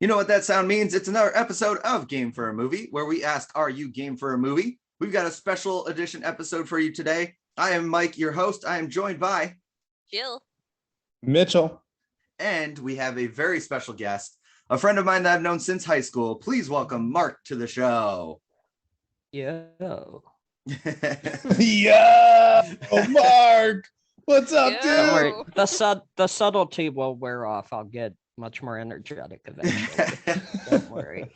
You know what that sound means? It's another episode of Game for a Movie, where we ask, are you game for a movie? We've got a special edition episode for you today. I am Mike, your host. I am joined by Jill, Mitchell, and we have a very special guest, a friend of mine that I've known since high school. Please welcome Mark to the show. Yo. yeah, Mark, what's up, Yo. dude? Don't worry. The subtlety will wear off. I'll get much more energetic eventually. Don't worry.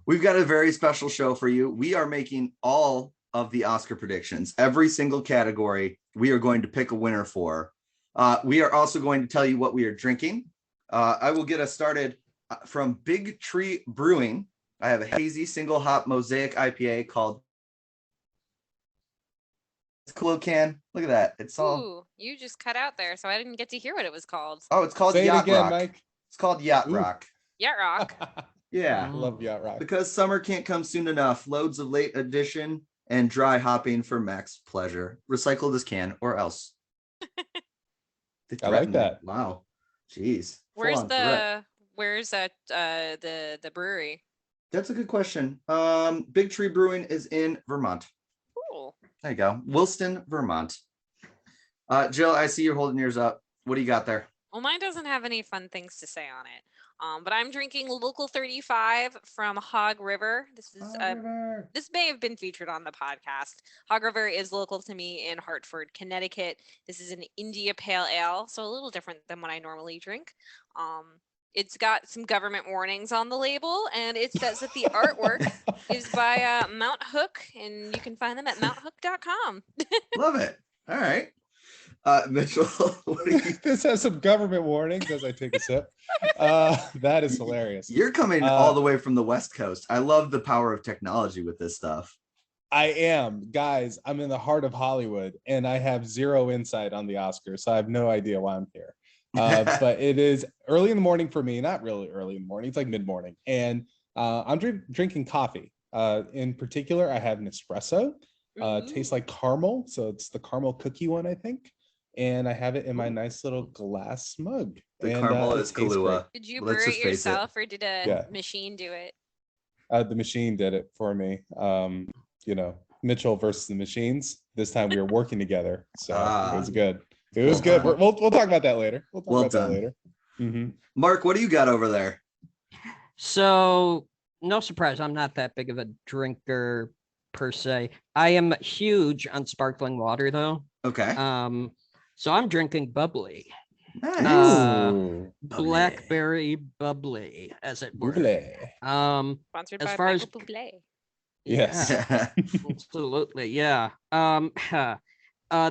We've got a very special show for you. We are making all of the Oscar predictions. Every single category we are going to pick a winner for. We are also going to tell you what we are drinking. I will get us started from Big Tree Brewing. I have a hazy single hop mosaic IPA called Cool Can. Look at that. It's all. ooh, you just cut out there, so I didn't get to hear what it was called. Oh, it's called Say it Yacht again, Rock. Mike. It's called Yacht Ooh. Rock. Yacht Rock. Yeah. Love Yacht Rock. Because summer can't come soon enough. Loads of late edition and dry hopping for max pleasure. Recycle this can or else. They I like threatened me. that. Wow. Jeez. Where's Full-on threat. the brewery? That's a good question. Big Tree Brewing is in Vermont. Cool. There you go. Wilston, Vermont. Jill, I see you're holding yours up. What do you got there? Well, mine doesn't have any fun things to say on it. But I'm drinking Local 35 from Hog River. This is this may have been featured on the podcast. Hog River is local to me in Hartford, Connecticut. This is an India Pale Ale, so a little different than what I normally drink. It's got some government warnings on the label, and it says that the artwork is by Mount Hook, and you can find them at mounthook.com. Love it. All right. Mitchell, what do you... This has some government warnings as I take a sip. That is hilarious. You're coming all the way from the West Coast. I love the power of technology with this stuff. I am, guys. I'm in the heart of Hollywood, and I have zero insight on the Oscars, so I have no idea why I'm here. But it is early in the morning for me. Not really early in the morning. It's like mid-morning, and I'm drinking coffee. In particular, I have an espresso. Tastes like caramel, so it's the caramel cookie one, I think. And I have it in my nice little glass mug. The and, caramel it is tastes Kahlua. Did you Let's brew just it face it. yourself, or did a Yeah. machine do it? great. The machine did it for me. Mitchell versus the machines. This time we were working together, so it was good. It was good. We'll talk about that later. We'll talk Well about done. that later. Mhm. Mark, what do you got over there? So, no surprise, I'm not that big of a drinker per se. I am huge on sparkling water, though. Okay. So I'm drinking bubbly, Nice. Ooh, blackberry bubbly, as it were. bubbly. Sponsored As by far as- Michael Bublé. Yes. Yeah, absolutely. Yeah.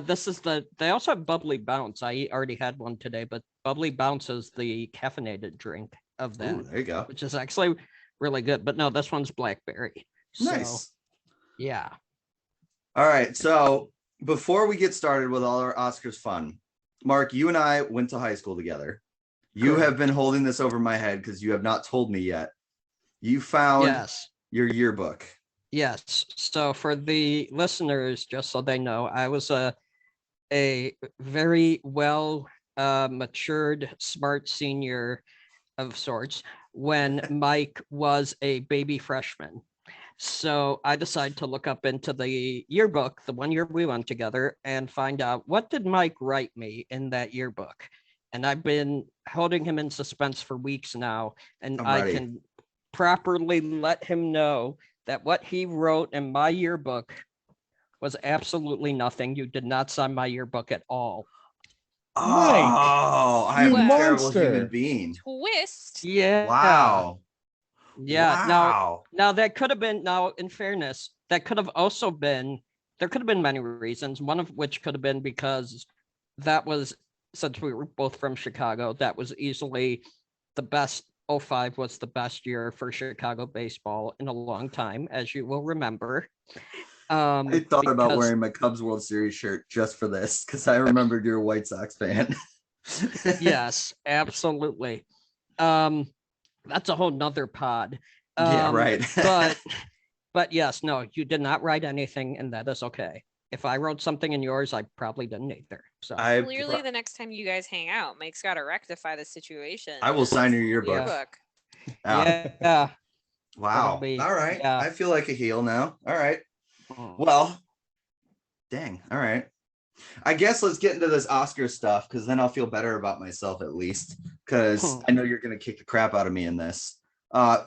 This is they also have bubbly bounce. I already had one today, but bubbly bounce is the caffeinated drink of that, Ooh, there you go. which is actually really good. But no, this one's blackberry. So, Nice. yeah. All right. So before we get started with all our Oscars fun, Mark, you and I went to high school together. You Correct. have been holding this over my head because you have not told me yet. You found Yes. your yearbook. Yes. So for the listeners, just so they know, I was a very well matured, smart senior of sorts when Mike was a baby freshman. So I decided to look up into the yearbook, the 1 year we went together, and find out what did Mike write me in that yearbook. And I've been holding him in suspense for weeks now, and I'm I ready. can properly let him know that what he wrote in my yearbook was absolutely nothing. You did not sign my yearbook at all. Oh, I'm a you terrible monster. human being. Twist. Yeah. Wow. Yeah. Wow. Now that could have been, now in fairness, that could have also been, there could have been many reasons, one of which could have been because that was, since we were both from Chicago, that was easily the best. 05 was the best year for Chicago baseball in a long time, as you will remember. I thought about because- wearing my Cubs World Series shirt just for this because I remembered you're a White Sox fan. Yes, absolutely. That's a whole nother pod. Yeah, right. but yes, no, you did not write anything, and that is okay. If I wrote something in yours, I probably didn't either. So Clearly, the next time you guys hang out, Mike's got to rectify the situation. I will sign your yearbook. Yeah. Yeah. Wow. be- All right. yeah. I feel like a heel now. All right. Mm. Well, dang. All right. I guess let's get into this Oscar stuff because then I'll feel better about myself at least because I know you're going to kick the crap out of me in this.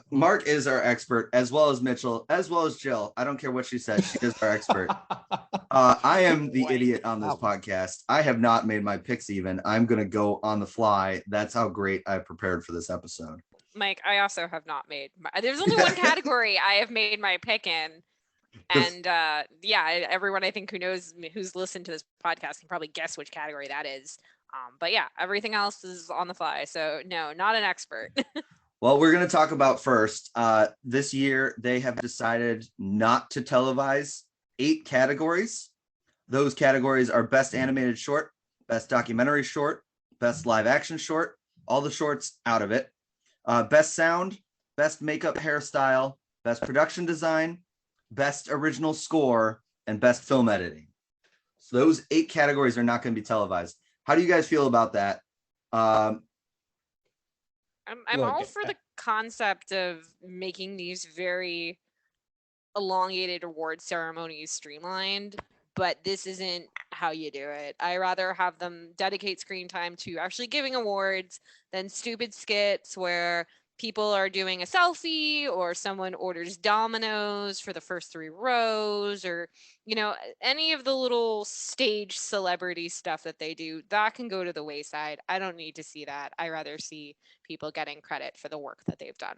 Mark is our expert, as well as Mitchell, as well as Jill. I don't care what she says. She is our expert. I am the idiot on this podcast. I have not made my picks even. I'm going to go on the fly. That's how great I prepared for this episode. Mike, I also have not made there's only one category I have made my pick in. And yeah, everyone I think who's listened to this podcast can probably guess which category that is. But yeah, everything else is on the fly. So no, not an expert. Well, we're going to talk about first. This year, they have decided not to televise 8 categories. Those categories are best animated short, best documentary short, best live action short, all the shorts out of it. Best sound, best makeup hairstyle, best production design, best original score, and best film editing. So those 8 categories are not going to be televised. How do you guys feel about that? I'm Look, all for the concept of making these very elongated award ceremonies streamlined, but this isn't how you do it. I rather have them dedicate screen time to actually giving awards than stupid skits where people are doing a selfie or someone orders Domino's for the first 3 rows, or any of the little stage celebrity stuff that they do. That can go to the wayside. I don't need to see that. I rather see people getting credit for the work that they've done.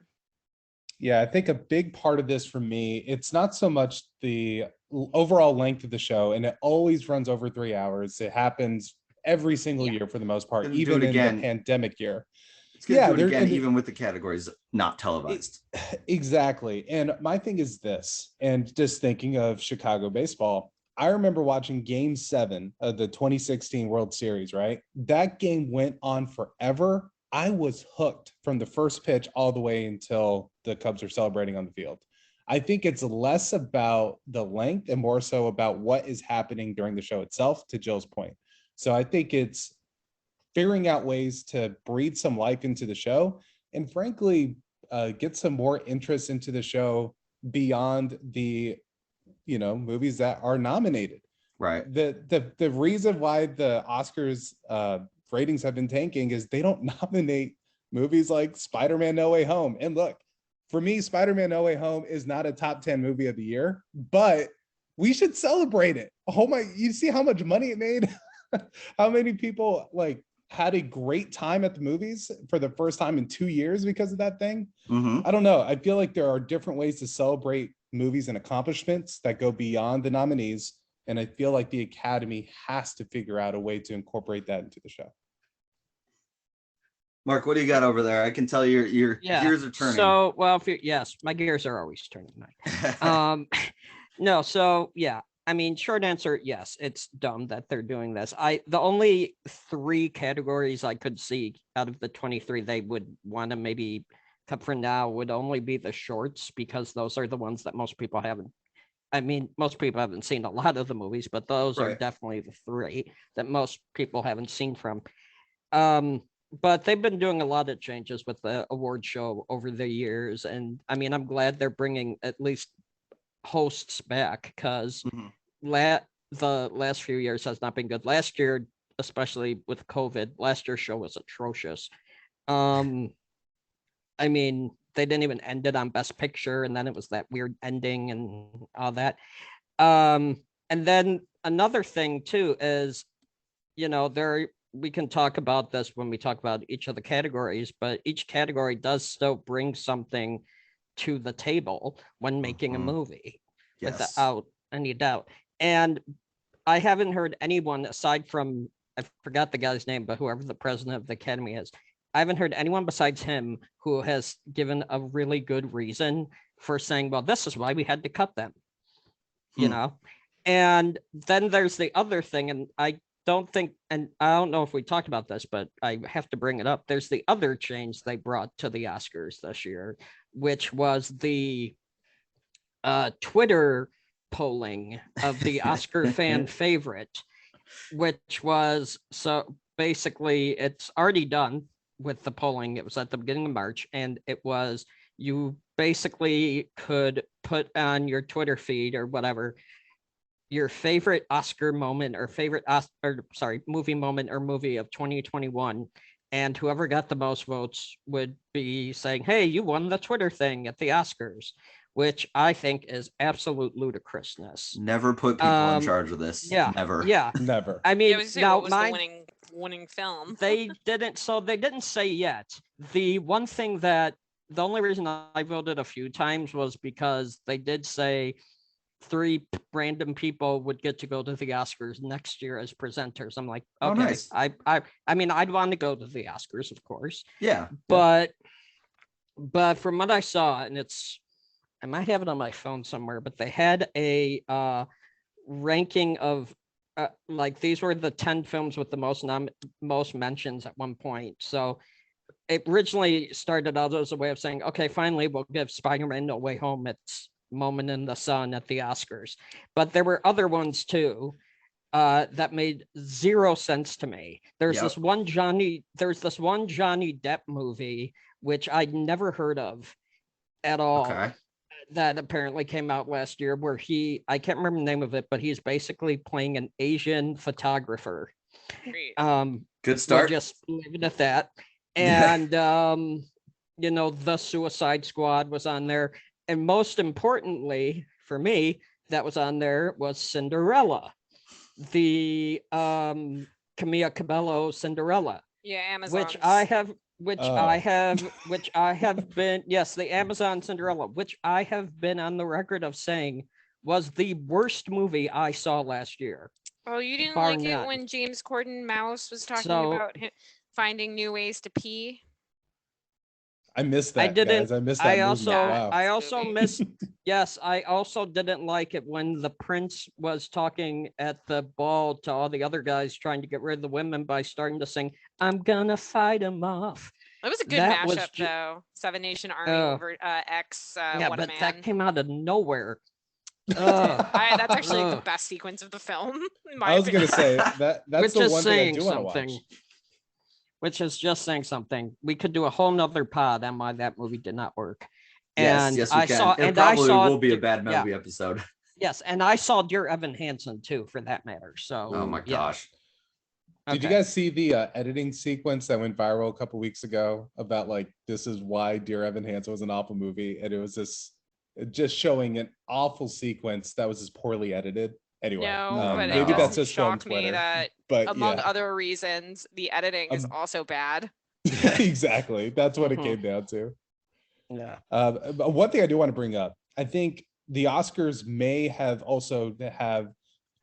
Yeah, I think a big part of this for me, it's not so much the overall length of the show, and it always runs over 3 hours. It happens every single year for the most part, Gonna do even it in again. the pandemic year. It's going to Yeah, do it they're- again, even with the categories not televised. Exactly. And my thing is this, and just thinking of Chicago baseball, I remember watching Game 7 of the 2016 World Series, right? That game went on forever. I was hooked from the first pitch all the way until the Cubs are celebrating on the field. I think it's less about the length and more so about what is happening during the show itself, to Jill's point. So I think it's figuring out ways to breathe some life into the show and frankly, get some more interest into the show beyond the movies that are nominated. Right. The reason why the Oscars ratings have been tanking is they don't nominate movies like Spider-Man No Way Home. And look, for me, Spider-Man No Way Home is not a top 10 movie of the year, but we should celebrate it. Oh my, you see how much money it made? How many people had a great time at the movies for the first time in 2 years because of that thing? Mm-hmm. I don't know. I feel like there are different ways to celebrate movies and accomplishments that go beyond the nominees. And I feel like the Academy has to figure out a way to incorporate that into the show. Mark, what do you got over there? I can tell your gears are turning. So, well, yes, my gears are always turning. No, so yeah, I mean, short answer, yes, it's dumb that they're doing this. The only 3 categories I could see out of the 23 they would want to maybe cut for now would only be the shorts, because those are the ones that most people haven't. I mean, most people haven't seen a lot of the movies, but those are Right. definitely the 3 that most people haven't seen from. But they've been doing a lot of changes with the award show over the years. And I mean, I'm glad they're bringing at least hosts back, because Mhm. the last few years has not been good. Last year, especially with COVID, last year's show was atrocious. I mean, they didn't even end it on Best Picture, and then it was that weird ending and all that. And then another thing too is, we can talk about this when we talk about each of the categories, but each category does still bring something to the table when making a Mhm. movie, Yes. without any doubt. And I haven't heard anyone aside from, I forgot the guy's name, but whoever the president of the Academy is, I haven't heard anyone besides him who has given a really good reason for saying, well, this is why we had to cut them, And then there's the other thing, and I don't know if we talked about this, but I have to bring it up. There's the other change they brought to the Oscars this year, which was the Twitter polling of the Oscar fan favorite, which was, so basically it's already done. with the polling. It was at the beginning of March, and it was you basically could put on your Twitter feed or whatever your favorite Oscar moment or movie moment or movie of 2021. And whoever got the most votes would be saying, hey, you won the Twitter thing at the Oscars, which I think is absolute ludicrousness. Never put people in charge of this. Yeah. Never. Yeah. Never. I mean, now, what was the winning film? they didn't say yet. The only reason I voted a few times was because they did say 3 random people would get to go to the Oscars next year as presenters. I'm like, okay, Oh, nice. I mean, I'd want to go to the Oscars, of course, Yeah. but from what I saw, and I might have it on my phone somewhere, but they had a ranking of like these were the 10 films with the most mentions at one point. So it originally started out as a way of saying, okay, finally we'll give Spider-Man No Way Home its moment in the sun at the Oscars. But there were other ones too that made zero sense to me. There's this one Johnny Depp movie which I'd never heard of at all. Okay. That apparently came out last year where I can't remember the name of it, but he's basically playing an Asian photographer. Great. Good start. We'll just leave it at that. And the Suicide Squad was on there. And most importantly for me, that was on there was Cinderella. The Camilla Cabello Cinderella. Yeah, Amazon. Which I have been, yes, the Amazon Cinderella, which I have been on the record of saying was the worst movie I saw last year. Oh, you didn't bar like it none. when James Corden Mouse was talking about finding new ways to pee? I missed that. I didn't. Guys. I missed that. I also missed. Yes, I also didn't like it when the prince was talking at the ball to all the other guys trying to get rid of the women by starting to sing, "I'm gonna fight him off." It was a good That was mashup, though. Seven Nation Army over X. Yeah, What but a Man. that came out of nowhere. That's actually the best sequence of the film. In my I was opinion. gonna say that's the one thing I do want to watch. Which is just saying something. We could do a whole nother pod on why that movie did not work. Yes, And we I can. saw, It and probably I saw, will be a bad movie episode. Yes, and I saw Dear Evan Hansen too, for that matter. So. Oh my gosh. Did you guys see the editing sequence that went viral a couple weeks ago about like this is why Dear Evan Hansen was an awful movie, and it was just showing an awful sequence that was just poorly edited. Anyway, but maybe it that's just shocked me that, but among other reasons, the editing is also bad. Exactly, that's what it came down to. Yeah. But one thing I do want to bring up, I think the Oscars may have also have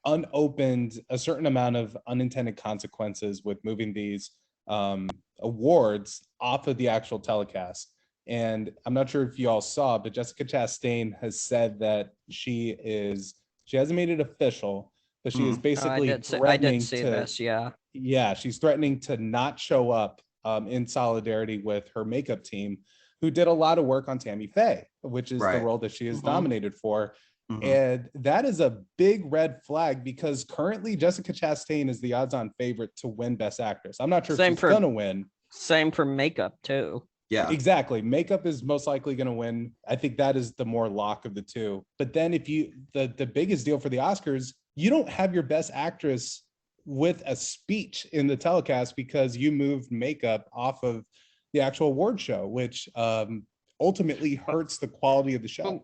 unopened a certain amount of unintended consequences with moving these awards off of the actual telecast. And I'm not sure if you all saw, but Jessica Chastain has said that she hasn't made it official, but she is basically threatening she's threatening to not show up in solidarity with her makeup team, who did a lot of work on Tammy Faye, which is the role that she is nominated for. And that is a big red flag because currently Jessica Chastain is the odds-on favorite to win Best Actress. I'm not sure if she's gonna win. Same for makeup too. Yeah, exactly. Makeup is most likely going to win. I think that is the more lock of the two. But then if the biggest deal for the Oscars, you don't have your Best Actress with a speech in the telecast because you moved makeup off of the actual award show, which ultimately hurts the quality of the show.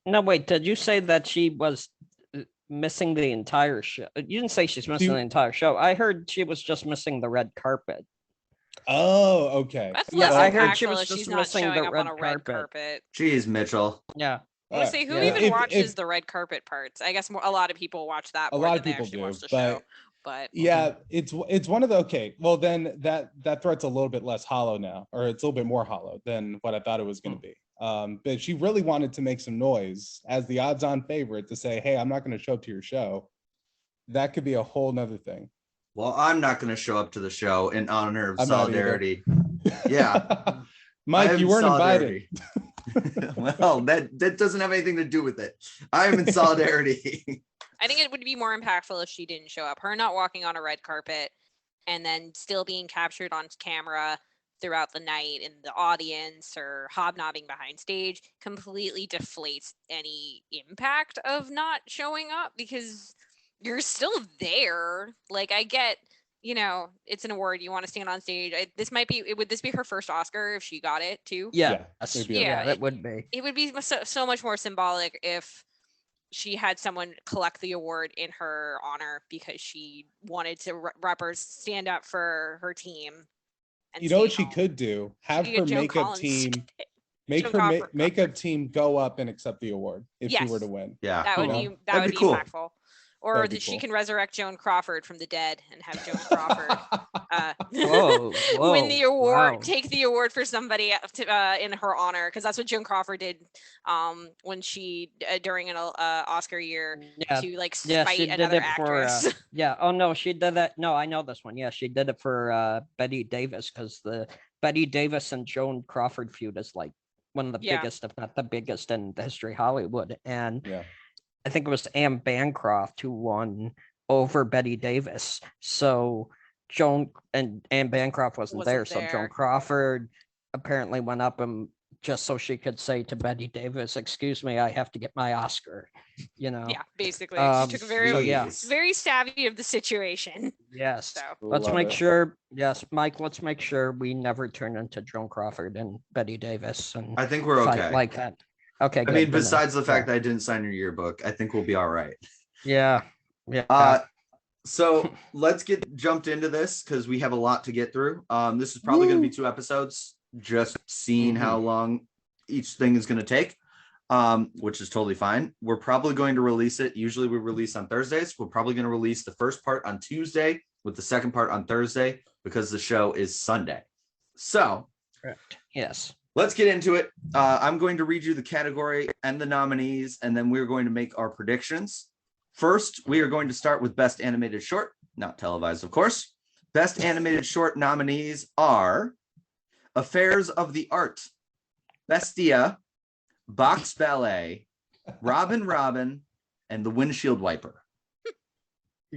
No, wait, did you say that she was missing the entire show? You didn't say she's missing the entire show. I heard she was just missing the red carpet. Oh, okay. I heard she was just missing the red carpet. Jeez, Mitchell. Yeah. I want to say, who even watches the red carpet parts? I guess a lot of people watch that. A lot of people do, watch the show. But yeah, it's one of the well then that threat's a little bit less hollow now, or it's a little bit more hollow than what I thought it was going to be. But she really wanted to make some noise as the odds-on favorite to say, hey, I'm not going to show up to your show. That could be a whole nother thing. Well, I'm not going to show up to the show in honor of solidarity. Yeah. Mike, you weren't invited. Well, that doesn't have anything to do with it. I am in solidarity. I think it would be more impactful if she didn't show up. Her not walking on a red carpet and then still being captured on camera throughout the night in the audience or hobnobbing behind stage completely deflates any impact of not showing up because you're still there. Like, I get, it's an award, you want to stand on stage. Would this be her first Oscar if she got it too? Yeah. it'd be Yeah, okay. That would be. It would be so much more symbolic if she had someone collect the award in her honor because she wanted to stand up for her team. And You know what stay she home. could do? Have She her could Joan makeup Collins team make Joan her Crawford. makeup team go up and accept the award if she were Yes. to win. Yeah. That would You be That'd be cool. impactful. Or That'd be that she cool. can resurrect Joan Crawford from the dead and have Joan Crawford Whoa, win the award, wow. take the award for somebody in her honor, because that's what Joan Crawford did when she during an Oscar year Yeah. to like Yeah, spite she did another it for actress. yeah. Oh no, she did that. No, I know this one. Yeah, she did it for Betty Davis because the Betty Davis and Joan Crawford feud is like one of the Yeah. biggest, if not the biggest, in the history of Hollywood. And Yeah. I think it was Anne Bancroft who won over Betty Davis. So Joan and Anne Bancroft wasn't there. So there. Joan Crawford apparently went up and just so she could say to Betty Davis, "Excuse me, I have to get my Oscar." Yeah, basically, Um, she took so yeah. very savvy of the situation. Yes. So Let's Love make it. sure. Yes, Mike. Let's make sure we never turn into Joan Crawford and Betty Davis and I think we're fight okay. like that. Okay. I good, mean, good then. besides the fact Yeah. that I didn't sign your yearbook, I think we'll be all right. Yeah. Yeah. So let's get jumped into this because we have a lot to get through. This is probably going to be 2 episodes, just seeing how long each thing is going to take, which is totally fine. We're probably going to release it. Usually we release on Thursdays. We're probably going to release the first part on Tuesday with the second part on Thursday because the show is Sunday. So Correct. Yes. let's get into it. I'm going to read you the category and the nominees, and then we're going to make our predictions. First, we are going to start with Best Animated Short, not televised, of course. Best Animated Short nominees are Affairs of the Art, Bestia, Box Ballet, Robin Robin, and The Windshield Wiper.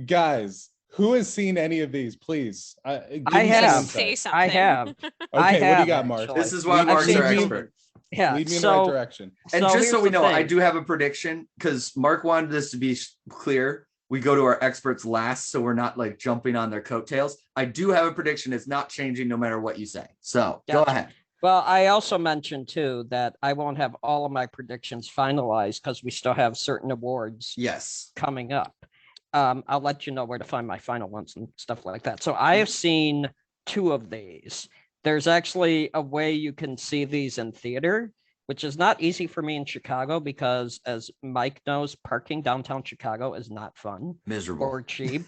Guys, who has seen any of these? Please. Give I me some have. insight. Say something. I have. Okay, I what do you have, got, Mark? actually. This is why Lead- Mark's lead our me- expert. Yeah. Lead me in the right direction. And just here's so we the know, I thing. do have a prediction because Mark wanted this to be clear. We go to our experts last, so we're not like jumping on their coattails. I do have a prediction. It's not changing no matter what you say. So go Gotcha. ahead. Well, I also mentioned too that I won't have all of my predictions finalized because we still have certain awards Yes. coming up. I'll let you know where to find my final ones and stuff like that. So I have seen 2 of these. There's actually a way you can see these in theater, which is not easy for me in Chicago because, as Mike knows, parking downtown Chicago is not fun Miserable. or cheap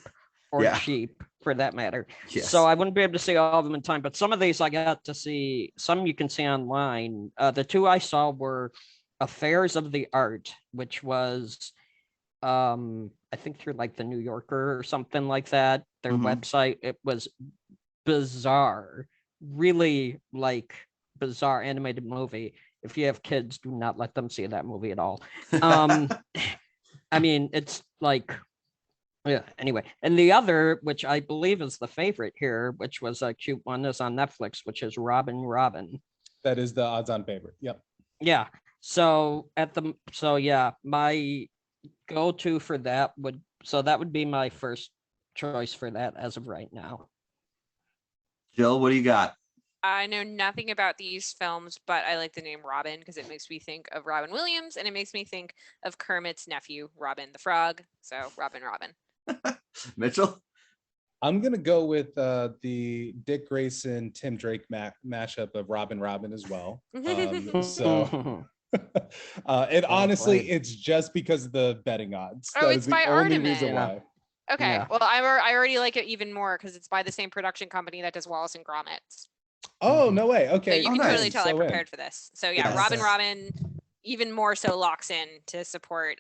Yeah. cheap for that matter. Yes. So I wouldn't be able to see all of them in time, but some of these I got to see. Some you can see online. The 2 I saw were Affairs of the Art, which was I think through like the New Yorker or something like that. Their Mhm. website. It was bizarre, really like bizarre animated movie. If you have kids, do not let them see that movie at all. I mean, it's like, yeah, anyway. And the other, which I believe is the favorite here, which was a cute one, is on Netflix, which is Robin Robin. That is the odds-on favorite. Yep. Yeah. So yeah, my go-to for that would be my first choice for that as of right now. Jill, what do you got? I know nothing about these films, but I like the name Robin because it makes me think of Robin Williams and it makes me think of Kermit's nephew, Robin the Frog. So Robin Robin. Mitchell? I'm gonna go with the Dick Grayson, Tim Drake mashup of Robin Robin as well. So and honestly, right. it's just because of the betting odds. Oh, That it's is the by only Artemis. reason why. Okay. Yeah. Well, I already like it even more because it's by the same production company that does Wallace and Gromit. Oh, no way. So Okay. you Oh, can nice. totally tell I So in. prepared for this. So yeah, Yes. Robin Robin even more so locks in to support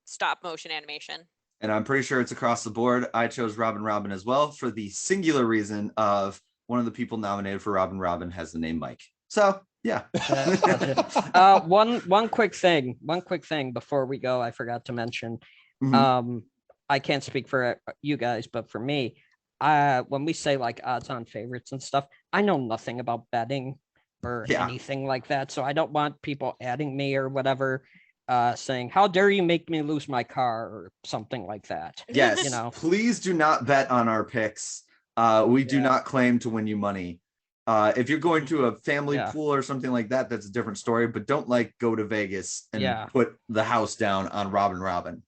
stop motion animation. And I'm pretty sure it's across the board. I chose Robin Robin as well for the singular reason of one of the people nominated for Robin Robin has the name Mike. So yeah. One quick thing before we go, I forgot to mention. Mhm. I can't speak for you guys, but for me, when we say like odds on favorites and stuff, I know nothing about betting or Yeah. anything like that. So I don't want people adding me or whatever, saying, how dare you make me lose my car or something like that. Yes. You know. Please do not bet on our picks. We do not claim to win you money. If you're going to a family pool or something like that, that's a different story. But don't like go to Vegas and put the house down on Robin.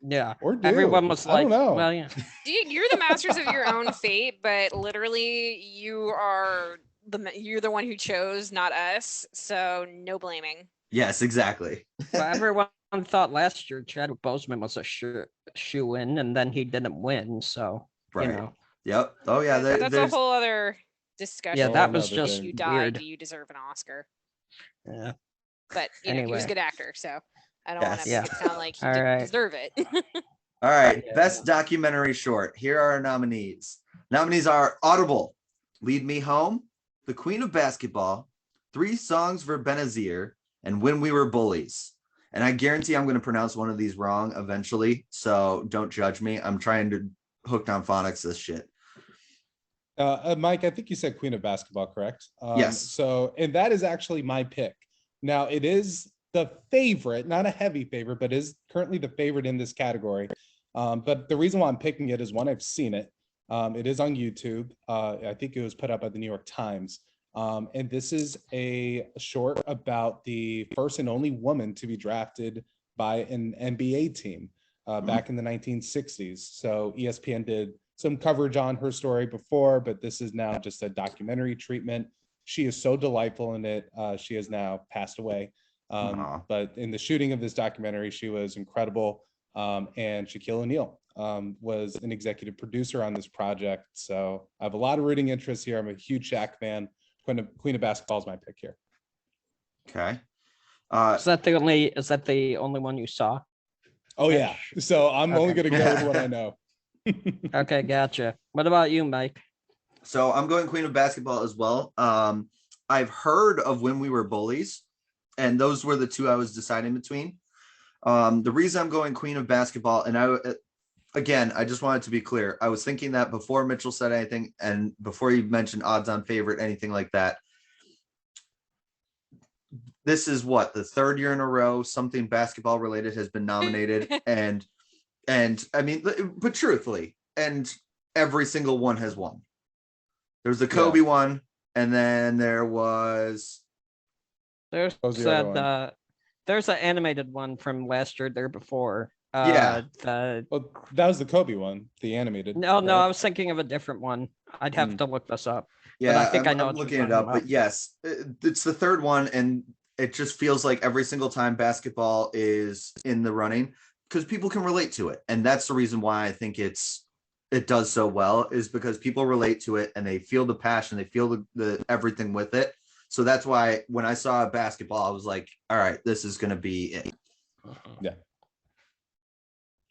Yeah. Or do. Everyone was I like, don't know. well, yeah. You're the masters of your own fate, but literally you're the one who chose, not us. So no blaming. Yes, exactly. But everyone thought last year Chadwick Boseman was a shoe in, and then he didn't win. So Right. you know. Yep. Oh yeah. That's a whole other discussion. Yeah, that was just you died. weird. Do you deserve an Oscar? Yeah. But you know, he was a good actor, so I don't want to make it sound like he didn't deserve it. All right. Best documentary short. Here are our nominees. Nominees are Audible, Lead Me Home, The Queen of Basketball, 3 Songs for Benazir, and When We Were Bullies. And I guarantee I'm going to pronounce one of these wrong eventually, so don't judge me. I'm trying to hook on phonics this shit. Mike, I think you said Queen of Basketball, correct? Yes. So, and that is actually my pick. Now, it is the favorite, not a heavy favorite, but is currently the favorite in this category. But the reason why I'm picking it is, one, I've seen it. It is on YouTube. I think it was put up by the New York Times. And this is a short about the first and only woman to be drafted by an NBA team back in the 1960s. So ESPN did some coverage on her story before, but this is now just a documentary treatment. She is so delightful in it. She has now passed away. But in the shooting of this documentary, she was incredible. And Shaquille O'Neal was an executive producer on this project. So I have a lot of rooting interest here. I'm a huge Shaq fan. Queen of Basketball is my pick here. Okay. Is that the only one you saw? Oh yeah. So I'm only going to go with what I know. Okay, gotcha. What about you, Mike? So I'm going Queen of Basketball as well. I've heard of When We Were Bullies, and those were the 2 I was deciding between. The reason I'm going Queen of Basketball, and I just wanted to be clear. I was thinking that before Mitchell said anything, and before you mentioned odds on favorite, anything like that. This is what, the 3rd year in a row something basketball related has been nominated, and I mean, but truthfully, and every single one has won. There's the Kobe one, and then there was there's an animated one from last year there before. Well, that was the Kobe one, the animated. No, I was thinking of a different one. I'd have to look this up. Yeah, but I think I'm I know looking it up. But yes, it's the 3rd one, and it just feels like every single time basketball is in the running, because people can relate to it, and that's the reason why I think it does so well, is because people relate to it and they feel the passion, they feel the everything with it. So that's why when I saw basketball, I was like, all right, this is going to be it.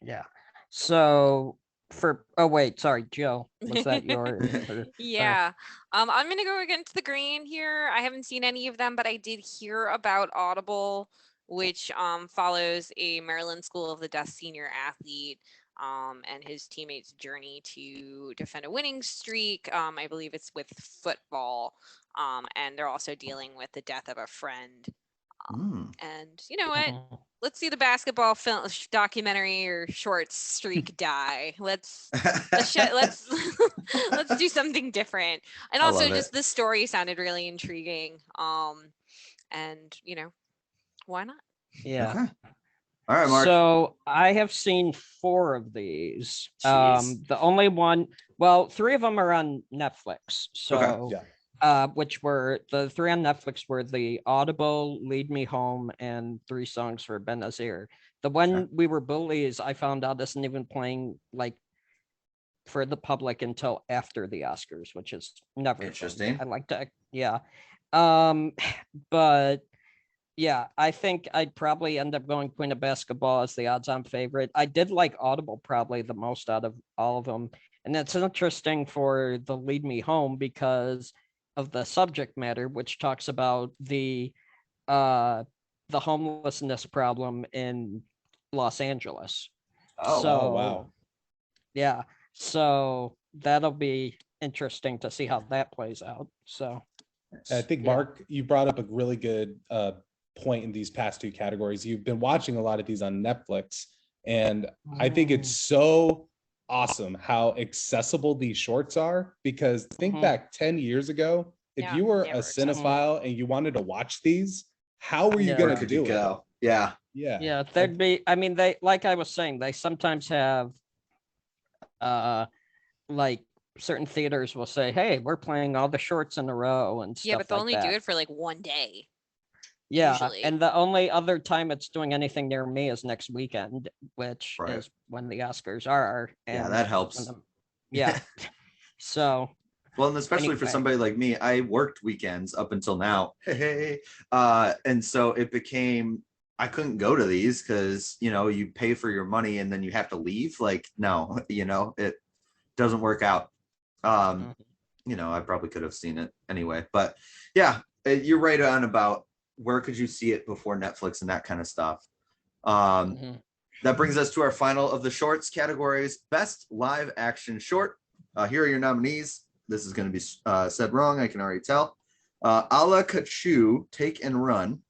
Yeah. So sorry, Joe, was that your? Yeah. I'm going to go against the grain here. I haven't seen any of them, but I did hear about Audible, which follows a Maryland School of the Deaf senior athlete and his teammates' journey to defend a winning streak. I believe it's with football, and they're also dealing with the death of a friend. And you know what? Let's see the basketball film documentary or short streak die. Let's let's do something different. And also, just the story sounded really intriguing. And you know, why not? Yeah. Okay. All right, Mark. So I have seen 4 of these. Jeez. The only one, 3 of them are on Netflix. So, which were the 3 on Netflix were the Audible, Lead Me Home, and 3 Songs for Benazir. The When We Were Bullies, I found out isn't even playing like for the public until after the Oscars, which is never interesting. I like to, but. Yeah, I think I'd probably end up going Queen of Basketball as the odds-on favorite. I did like Audible probably the most out of all of them. And it's interesting for the Lead Me Home because of the subject matter, which talks about the homelessness problem in Los Angeles. Oh, wow. Yeah. So that'll be interesting to see how that plays out. So I think Yeah. Mark, you brought up a really good point in these past two categories. You've been watching a lot of these on Netflix, and I think it's so awesome how accessible these shorts are. Because think Mhm. back 10 years ago, if Yeah, you were a never accessible. cinephile and you wanted to watch these, how were you Yeah. going Where to could do you it? go? Yeah. Yeah. Yeah, there'd be, I mean, they, like I was saying, they sometimes have like certain theaters will say, hey, we're playing all the shorts in a row and Yeah, stuff but they'll like only do that. it for like one day. Yeah, usually. and the only other time it's doing anything near me is next weekend, which Right. is when the Oscars are. Yeah, And that helps. when yeah. So Well, and especially for Anyway. somebody like me, I worked weekends up until now. Hey, and so it became I couldn't go to these because you pay for your money and then you have to leave. Like, no, it doesn't work out. Mhm. I probably could have seen it anyway, but yeah, you're right on about where could you see it before Netflix and that kind of stuff. Mhm. That brings us to our final of the shorts categories: best live action short. Here are your nominees. This is going to be said wrong, I can already tell. A la Kachu, Take and Run,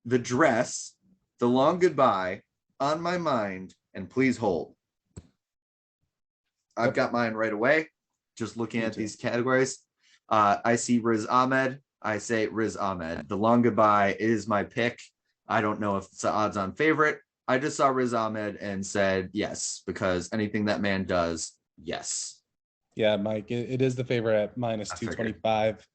The Dress, The Long Goodbye, On My Mind, and Please Hold. I've Yep. got mine right away. Just looking Me at too. these categories. I see Riz Ahmed. I say Riz Ahmed. The Long Goodbye is my pick. I don't know if it's an odds-on favorite. I just saw Riz Ahmed and said yes, because anything that man does, yes. Yeah, Mike, it is the favorite at minus I figured. 225.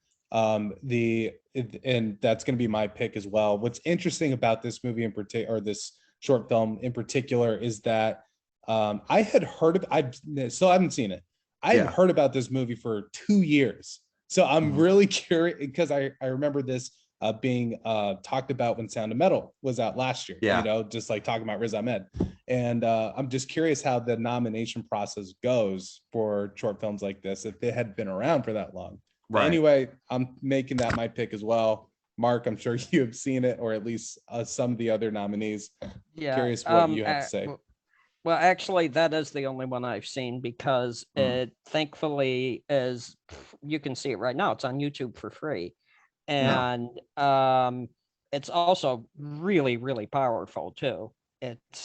And that's going to be my pick as well. What's interesting about this movie in particular, or this short film in particular, is that I had heard of, I still haven't seen it. I had Yeah. heard about this movie for 2 years. So I'm Mhm. really curious because I remember this being talked about when Sound of Metal was out last year, Yeah. just like talking about Riz Ahmed. And I'm just curious how the nomination process goes for short films like this, if they had been around for that long. But Right. anyway, I'm making that my pick as well. Mark, I'm sure you have seen it, or at least some of the other nominees. Yeah. Curious what you have to say. Well, actually, that is the only one I've seen because it thankfully is, you can see it right now. It's on YouTube for free. Yeah. And it's also really, really powerful too. It's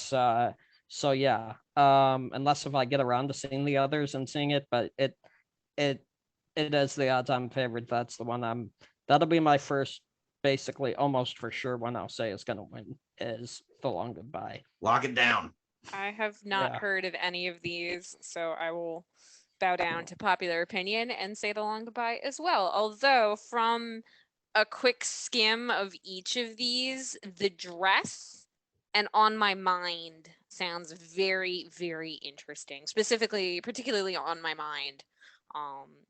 so yeah. Unless if I get around to seeing the others and seeing it, but it is the odds-on favorite. That's the one that'll be my first, basically almost for sure one I'll say is gonna win is The Long Goodbye. Lock it down. I have not Yeah. heard of any of these, so I will bow down to popular opinion and say The Long Goodbye as well. Although from a quick skim of each of these, The Dress and On My Mind sounds very, very interesting. Particularly On My Mind,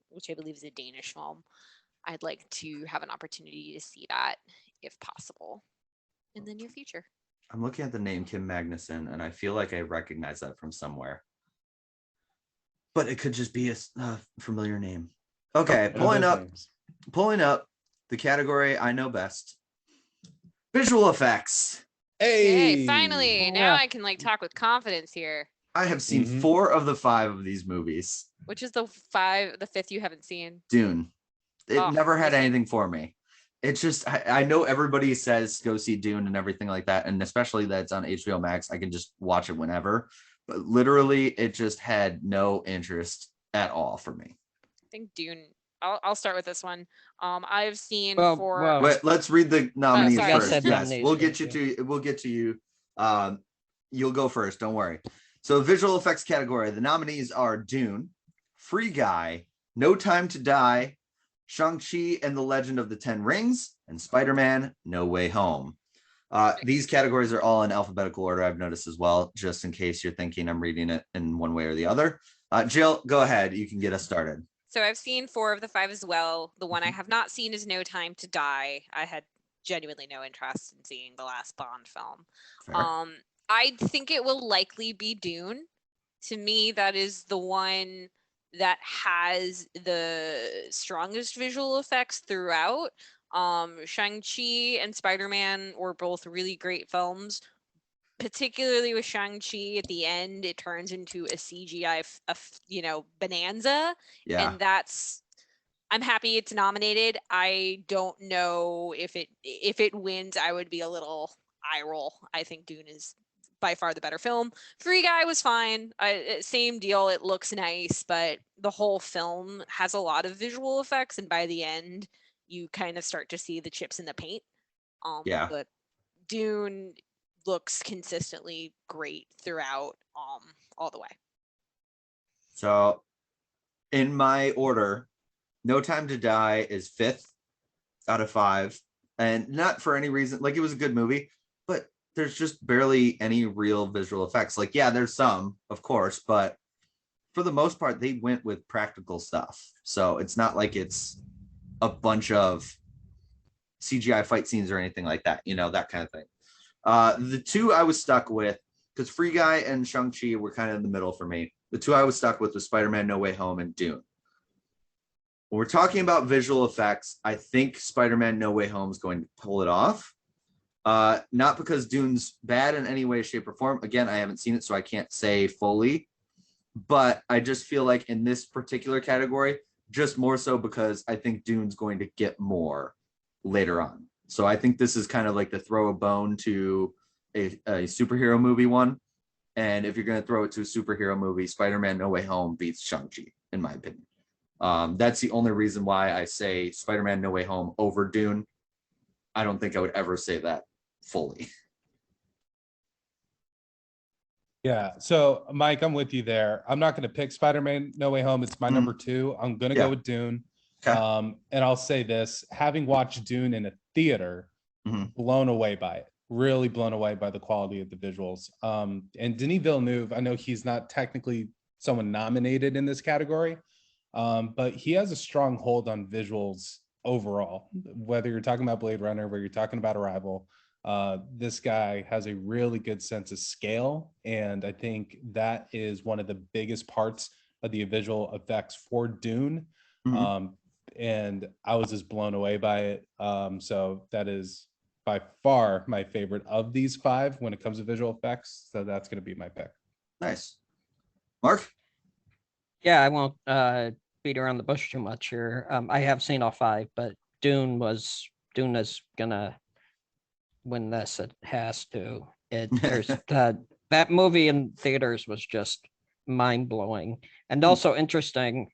which I believe is a Danish film. I'd like to have an opportunity to see that if possible in the near future. I'm looking at the name Kim Magnuson, and I feel like I recognize that from somewhere. But it could just be a familiar name. Okay, One of those pulling up the category I know best. Visual effects. Hey, finally, now Yeah. I can talk with confidence here. I have seen Mhm. 4 of the 5 of these movies. Which is the fifth you haven't seen? Dune. It Oh, never had listen. anything for me. It's just I know everybody says go see Dune and everything like that, and especially that it's on HBO Max. I can just watch it whenever. But literally, it just had no interest at all for me. I think Dune. I'll start with this one. I've seen Well, four. well, Wait, let's read the nominees sorry. first. Said Yes, nominees we'll get first, you to you. You'll go first. Don't worry. So, visual effects category. The nominees are Dune, Free Guy, No Time to Die, Shang-Chi and the Legend of the Ten Rings, and Spider-Man: No Way Home. These categories are all in alphabetical order, I've noticed as well, just in case you're thinking I'm reading it in one way or the other. Jill, go ahead. You can get us started. So I've seen 4 of the 5 as well. The one I have not seen is No Time to Die. I had genuinely no interest in seeing the last Bond film. Fair. I think it will likely be Dune. To me, that is the one that has the strongest visual effects throughout. Shang-Chi and Spider-Man were both really great films, particularly with Shang-Chi at the end, it turns into a CGI, bonanza. Yeah. And I'm happy it's nominated. I don't know if it wins, I would be a little eye roll. I think Dune is by far the better film. Free Guy was fine. Same deal. It looks nice, but the whole film has a lot of visual effects, and by the end, you kind of start to see the chips in the paint. Yeah. But Dune looks consistently great throughout, all the way. So in my order, No Time to Die is 5th out of 5. And not for any reason, like it was a good movie, but there's just barely any real visual effects. Like, yeah, there's some, of course, but for the most part, they went with practical stuff. So it's not like it's a bunch of CGI fight scenes or anything like that, that kind of thing. The two I was stuck with, because Free Guy and Shang-Chi were kind of in the middle for me. The two I was stuck with was Spider-Man No Way Home and Dune. When we're talking about visual effects, I think Spider-Man No Way Home is going to pull it off. Not because Dune's bad in any way, shape, or form. Again, I haven't seen it, so I can't say fully. But I just feel like in this particular category, just more so because I think Dune's going to get more later on. So I think this is kind of like the throw a bone to a superhero movie one. And if you're going to throw it to a superhero movie, Spider-Man No Way Home beats Shang-Chi, in my opinion. That's the only reason why I say Spider-Man No Way Home over Dune. I don't think I would ever say that fully. Yeah. So, Mike, I'm with you there. I'm not going to pick Spider-Man No Way Home. It's my number 2. I'm going to go with Dune. Okay. And I'll say this, having watched Dune in a theater, blown away by it. Really blown away by the quality of the visuals. And Denis Villeneuve, I know he's not technically someone nominated in this category, but he has a strong hold on visuals overall. Whether you're talking about Blade Runner, whether you're talking about Arrival, this guy has a really good sense of scale. And I think that is one of the biggest parts of the visual effects for Dune. And I was just blown away by it. So that is by far my favorite of these 5 when it comes to visual effects. So that's going to be my pick. Nice. Mark? Yeah, I won't beat around the bush too much here. I have seen all 5, but Dune is gonna win this. It has to. There's that movie in theaters was just mind blowing, and also interesting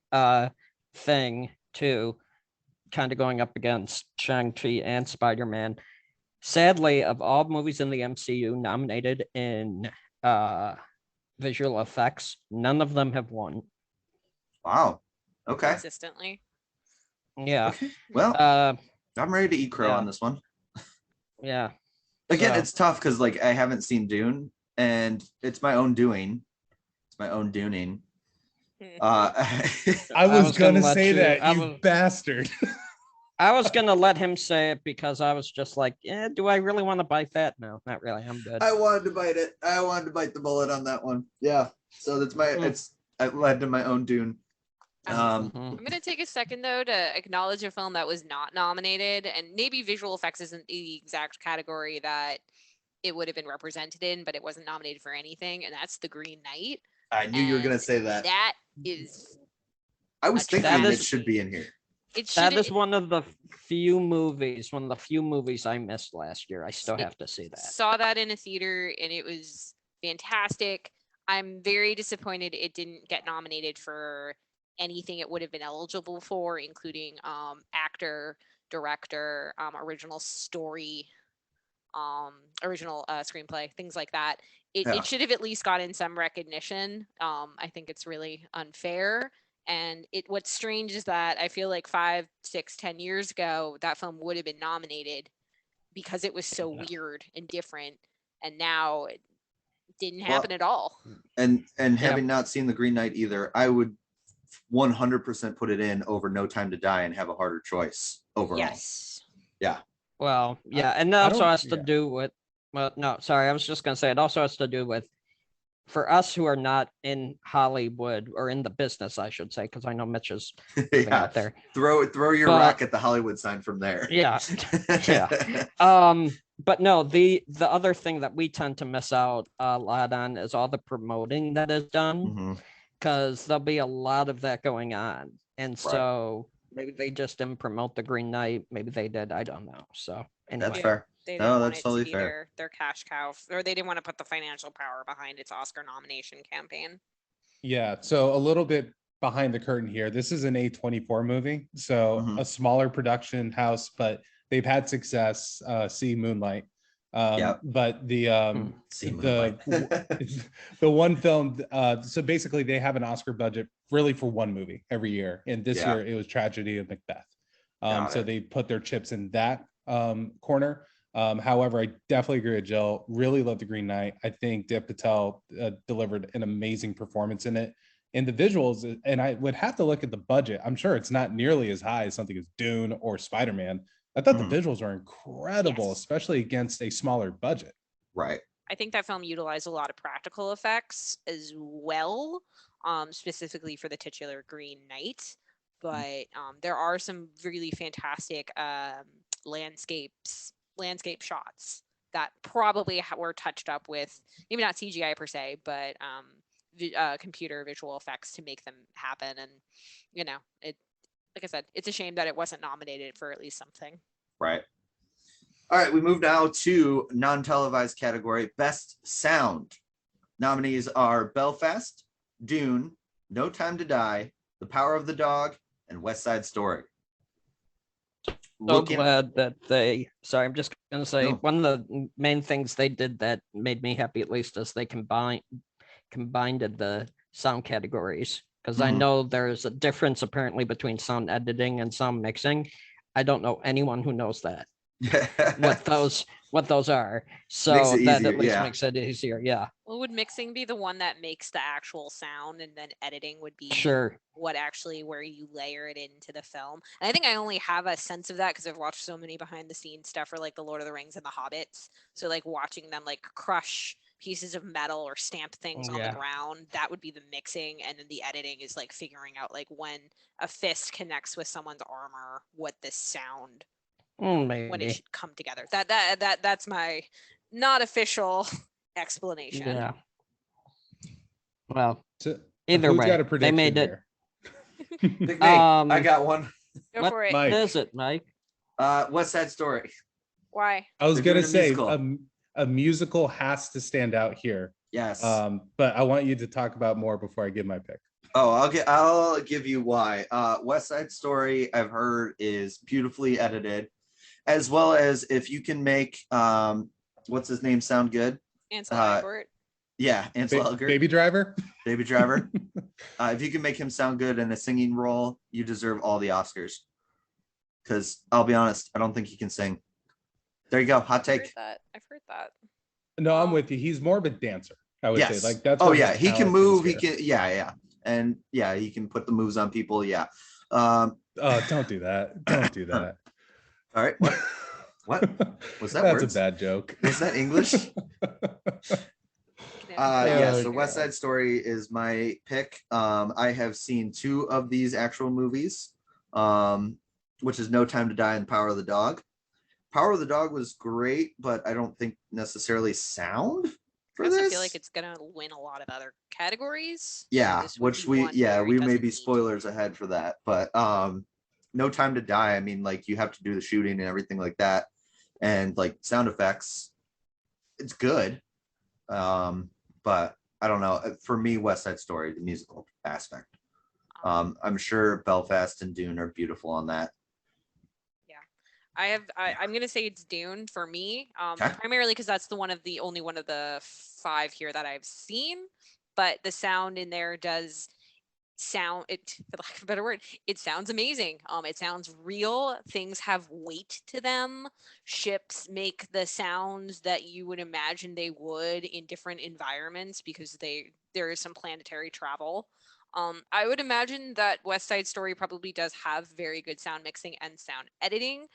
thing too, kind of going up against Shang-Chi and Spider-Man. Sadly, of all movies in the MCU nominated in visual effects, none of them have won. Wow. Okay. Consistently. Yeah. Okay. Well, I'm ready to eat crow on this one. Yeah. Again, So, it's tough because like I haven't seen Dune, and it's my own doing. It's my own Duning. I was gonna say that, you bastard. I was gonna let him say it because I was just like, do I really want to bite that? No, not really. I'm good. I wanted to bite it. I wanted to bite the bullet on that one. Yeah. So that's it led to my own Dune. I'm going to take a second, though, to acknowledge a film that was not nominated, and maybe visual effects isn't the exact category that it would have been represented in, but it wasn't nominated for anything, and that's The Green Knight. I knew you were going to say that. That is... I was thinking it should be in here. That is one of the few movies I missed last year. I still have to see that. Saw that in a theater, and it was fantastic. I'm very disappointed it didn't get nominated for anything it would have been eligible for, including actor, director, original story, original screenplay, things like that. It should have at least gotten some recognition. I think it's really unfair. And what's strange is that I feel like 5, 6, 10 years ago, that film would have been nominated because it was so weird and different. And now it didn't happen at all. And having not seen The Green Knight either, I would 100% put it in over No Time to Die and have a harder choice overall. Yes. Yeah. Well, yeah, and that also has to do with. Well, no, sorry, I was just gonna say it also has to do with for us who are not in Hollywood or in the business, I should say, because I know Mitch is living Yeah. out there. Throw your But- rock at the Hollywood sign from there. Yeah. Yeah. But no, the other thing that we tend to miss out a lot on is all the promoting that is done, Mhm. because there'll be a lot of that going on. And so maybe they just didn't promote the Green Knight. Maybe they did. I don't know. So anyway. That's fair. They No, didn't want that's it totally to be fair. their cash cow, or they didn't want to put the financial power behind its Oscar nomination campaign. Yeah, so a little bit behind the curtain here. This is an A24 movie, so Mhm. a smaller production house, but they've had success. See Moonlight. Yep. But See the Moonlight. the one film. So basically, they have an Oscar budget really for one movie every year, and this Yeah. year it was Tragedy of Macbeth. Got So it. they put their chips in that corner. However, I definitely agree with Jill. Really love the Green Knight. I think Dev Patel delivered an amazing performance in it. And the visuals, and I would have to look at the budget. I'm sure it's not nearly as high as something as Dune or Spider-Man. I thought Mhm. the visuals are incredible, Yes. especially against a smaller budget. Right. I think that film utilized a lot of practical effects as well, specifically for the titular Green Knight. But there are some really fantastic landscape shots that probably were touched up with, maybe not CGI per se, but computer visual effects to make them happen. And it, like I said, it's a shame that it wasn't nominated for at least something. Right. All right, we move now to non-televised category, Best Sound. Nominees are Belfast, Dune, No Time to Die, The Power of the Dog, and West Side Story. So glad that sorry, I'm just going to say No. one of the main things they did that made me happy, at least, is they combined the sound categories, because I Mhm. know there's a difference apparently between sound editing and sound mixing. I don't know anyone who knows that, what those are. So Makes it that easier, at least yeah. makes it easier. Yeah, Well, would mixing be the one that makes the actual sound, and then editing would be sure. what actually where you layer it into the film? And I think I only have a sense of that because I've watched so many behind the scenes stuff for like the Lord of the Rings and the Hobbits. So like watching them like crush pieces of metal or stamp things on Yeah. the ground, that would be the mixing. And then the editing is like figuring out like when a fist connects with someone's armor, what this sound when it Maybe. should come together. That's my not official explanation. Yeah. Well, So either who's way, got a they prediction made it. here? Big Nate, I got one. Go What- for it. Mike. What is it, Mike? West Side Story. Why? I was They're gonna doing a say musical. a musical has to stand out here. Yes. But I want you to talk about more before I give my pick. Oh, I'll give you why. West Side Story, I've heard, is beautifully edited, as well as if you can make what's his name sound good. Ansel Elgort. Yeah, Ansel Elgort, Baby Driver. Baby Driver. If you can make him sound good in a singing role, you deserve all the Oscars. Because I'll be honest, I don't think he can sing. There you go, hot take. I've heard that. No, I'm with you. He's more of a dancer. I would Yes. say like that's. Oh where yeah, his he can talent move. is He here. can. Yeah. And yeah, he can put the moves on people. Yeah. Oh, don't do that. Don't do that. All right. What? Was that That's words? a bad joke. Was that English? Yeah. Yeah, Oh, so West Side Story is my pick. I have seen two of these actual movies, which is No Time to Die and Power of the Dog. Power of the Dog was great, but I don't think necessarily sound for I also this. feel like it's gonna win a lot of other categories. so Yeah, this would which be we one where it we may doesn't be need to spoilers ahead for that, but No Time to Die, I mean, like you have to do the shooting and everything like that, and like sound effects, it's good. But I don't know. For me, West Side Story, the musical aspect. I'm sure Belfast and Dune are beautiful on that. I'm gonna say it's Dune for me, Okay. primarily because that's the only one of the 5 here that I've seen. But the sound in there does sound it, for lack of a better word, it sounds amazing. It sounds real. Things have weight to them. Ships make the sounds that you would imagine they would in different environments because there is some planetary travel. I would imagine that West Side Story probably does have very good sound mixing and sound editing,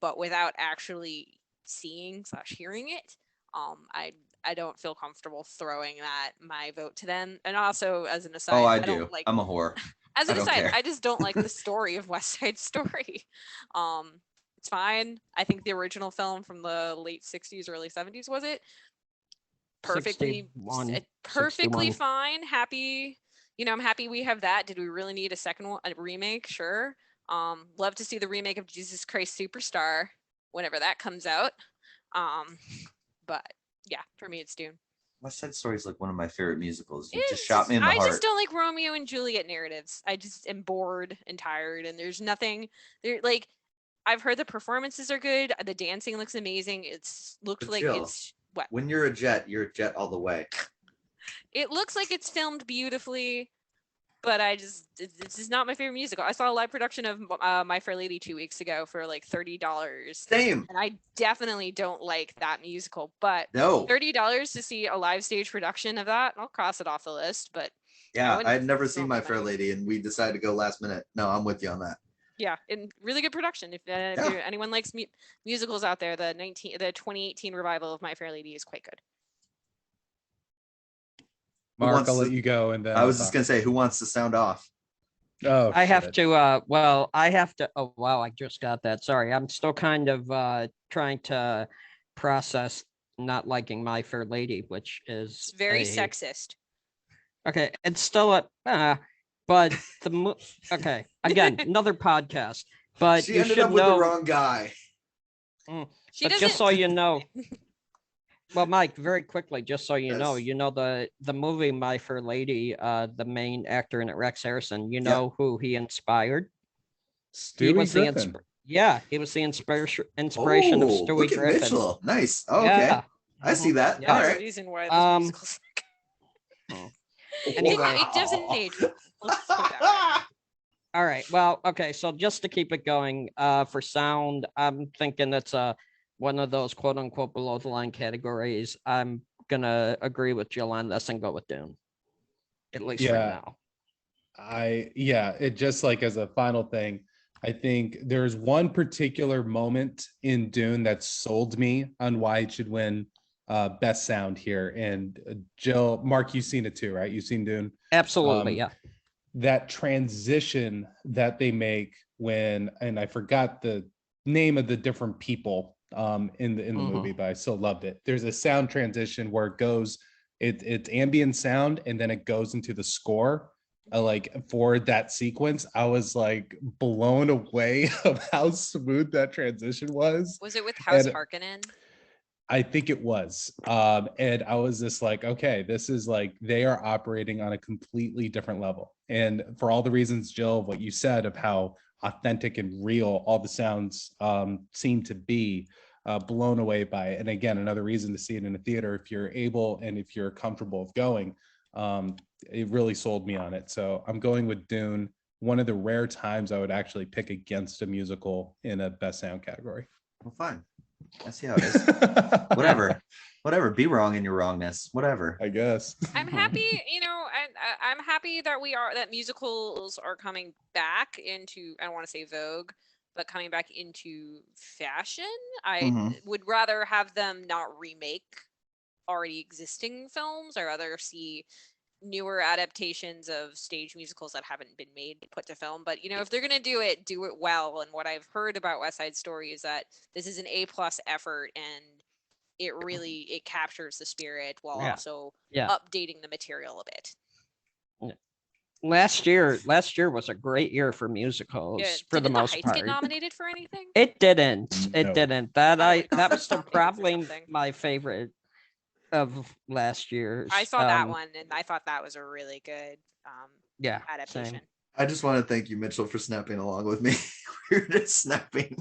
but without actually seeing/hearing it, I don't feel comfortable throwing my vote to them. And also, as an aside, Oh, I don't do. like. I'm a whore. As I an don't aside, care. I just don't like the story of West Side Story. It's fine. I think the original film from the late 60s, early 70s, was it? Perfectly 61, perfectly 61. fine. Happy, I'm happy we have that. Did we really need a second one, a remake? Sure. Love to see the remake of Jesus Christ Superstar whenever that comes out. But yeah, for me it's Dune. West Side Story is like one of my favorite musicals. You just shot me in the I heart. just don't like Romeo and Juliet narratives. I just am bored and tired, and there's nothing there. Like, I've heard the performances are good, the dancing looks amazing. Looks But like Jill, it's what? When you're a jet all the way. It looks like it's filmed beautifully, but it's just not my favorite musical. I saw a live production of My Fair Lady 2 weeks ago for like $30. Same. And I definitely don't like that musical, but No. $30 to see a live stage production of that, I'll cross it off the list. But Yeah, I had never throw seen My my Fair money. Lady, and we decided to go last minute. No, I'm with you on that. Yeah, and really good production. If anyone likes musicals out there, the 2018 revival of My Fair Lady is quite good. Mark, I'll let you go, and then I was just gonna say, who wants to sound off? Oh, I have shit. to well, I have to oh wow, I just got that. Sorry. I'm still kind of trying to process not liking My Fair Lady, which is It's very sexist. Okay, it's still but okay, again, another podcast. But She you ended should up with know, the wrong guy. She but just so you know, well, Mike, very quickly, just so you know, Yes. the movie My Fair Lady, the main actor in it, Rex Harrison, you know who he inspired? He Stewie was Griffin. he was the inspiration of Oh, Stewie look at Griffin. Mitchell. Nice. Oh, okay. Yeah. I see that. Yeah. All There's a right. reason why this musical's Anyway. it doesn't age well. Let's put it that way. All right. Well, okay. So just to keep it going, for sound, I'm thinking it's one of those quote unquote below the line categories. I'm gonna agree with Jill on this and go with Dune. At least right now. It just like as a final thing, I think there's one particular moment in Dune that sold me on why it should win best sound here. And Jill, Mark, you've seen it too, right? You've seen Dune. Absolutely, yeah. That transition that they make when, and I forgot the name of the different people in the movie, but I still loved it. There's a sound transition where it goes, it's ambient sound, and then it goes into the score. Like for that sequence, I was like blown away of how smooth that transition was. Was it with House Harkonnen? I think it was. And I was just like, okay, this is like, they are operating on a completely different level. And for all the reasons, Jill, what you said of how authentic and real all the sounds seem to be, blown away by it. And again, another reason to see it in a theater, if you're able and if you're comfortable of going, it really sold me on it. So I'm going with Dune. One of the rare times I would actually pick against a musical in a best sound category. Well, fine. I see how it is. Whatever. Be wrong in your wrongness. Whatever. I guess. I'm happy, I'm happy that musicals are coming back into, I don't want to say vogue, but coming back into fashion. I would rather have them not remake already existing films. I'd rather see newer adaptations of stage musicals that haven't been made put to film. But if they're gonna do it well. And what I've heard about West Side Story is that this is an A+ effort, and it captures the spirit while also updating the material a bit. Last year was a great year for musicals for the most part. Did The Heights get nominated for anything? It didn't. It No. didn't. That was still probably my favorite of last year. I saw that one, and I thought that was a really good adaptation. Same. I just want to thank you, Mitchell, for snapping along with me. We were just snapping.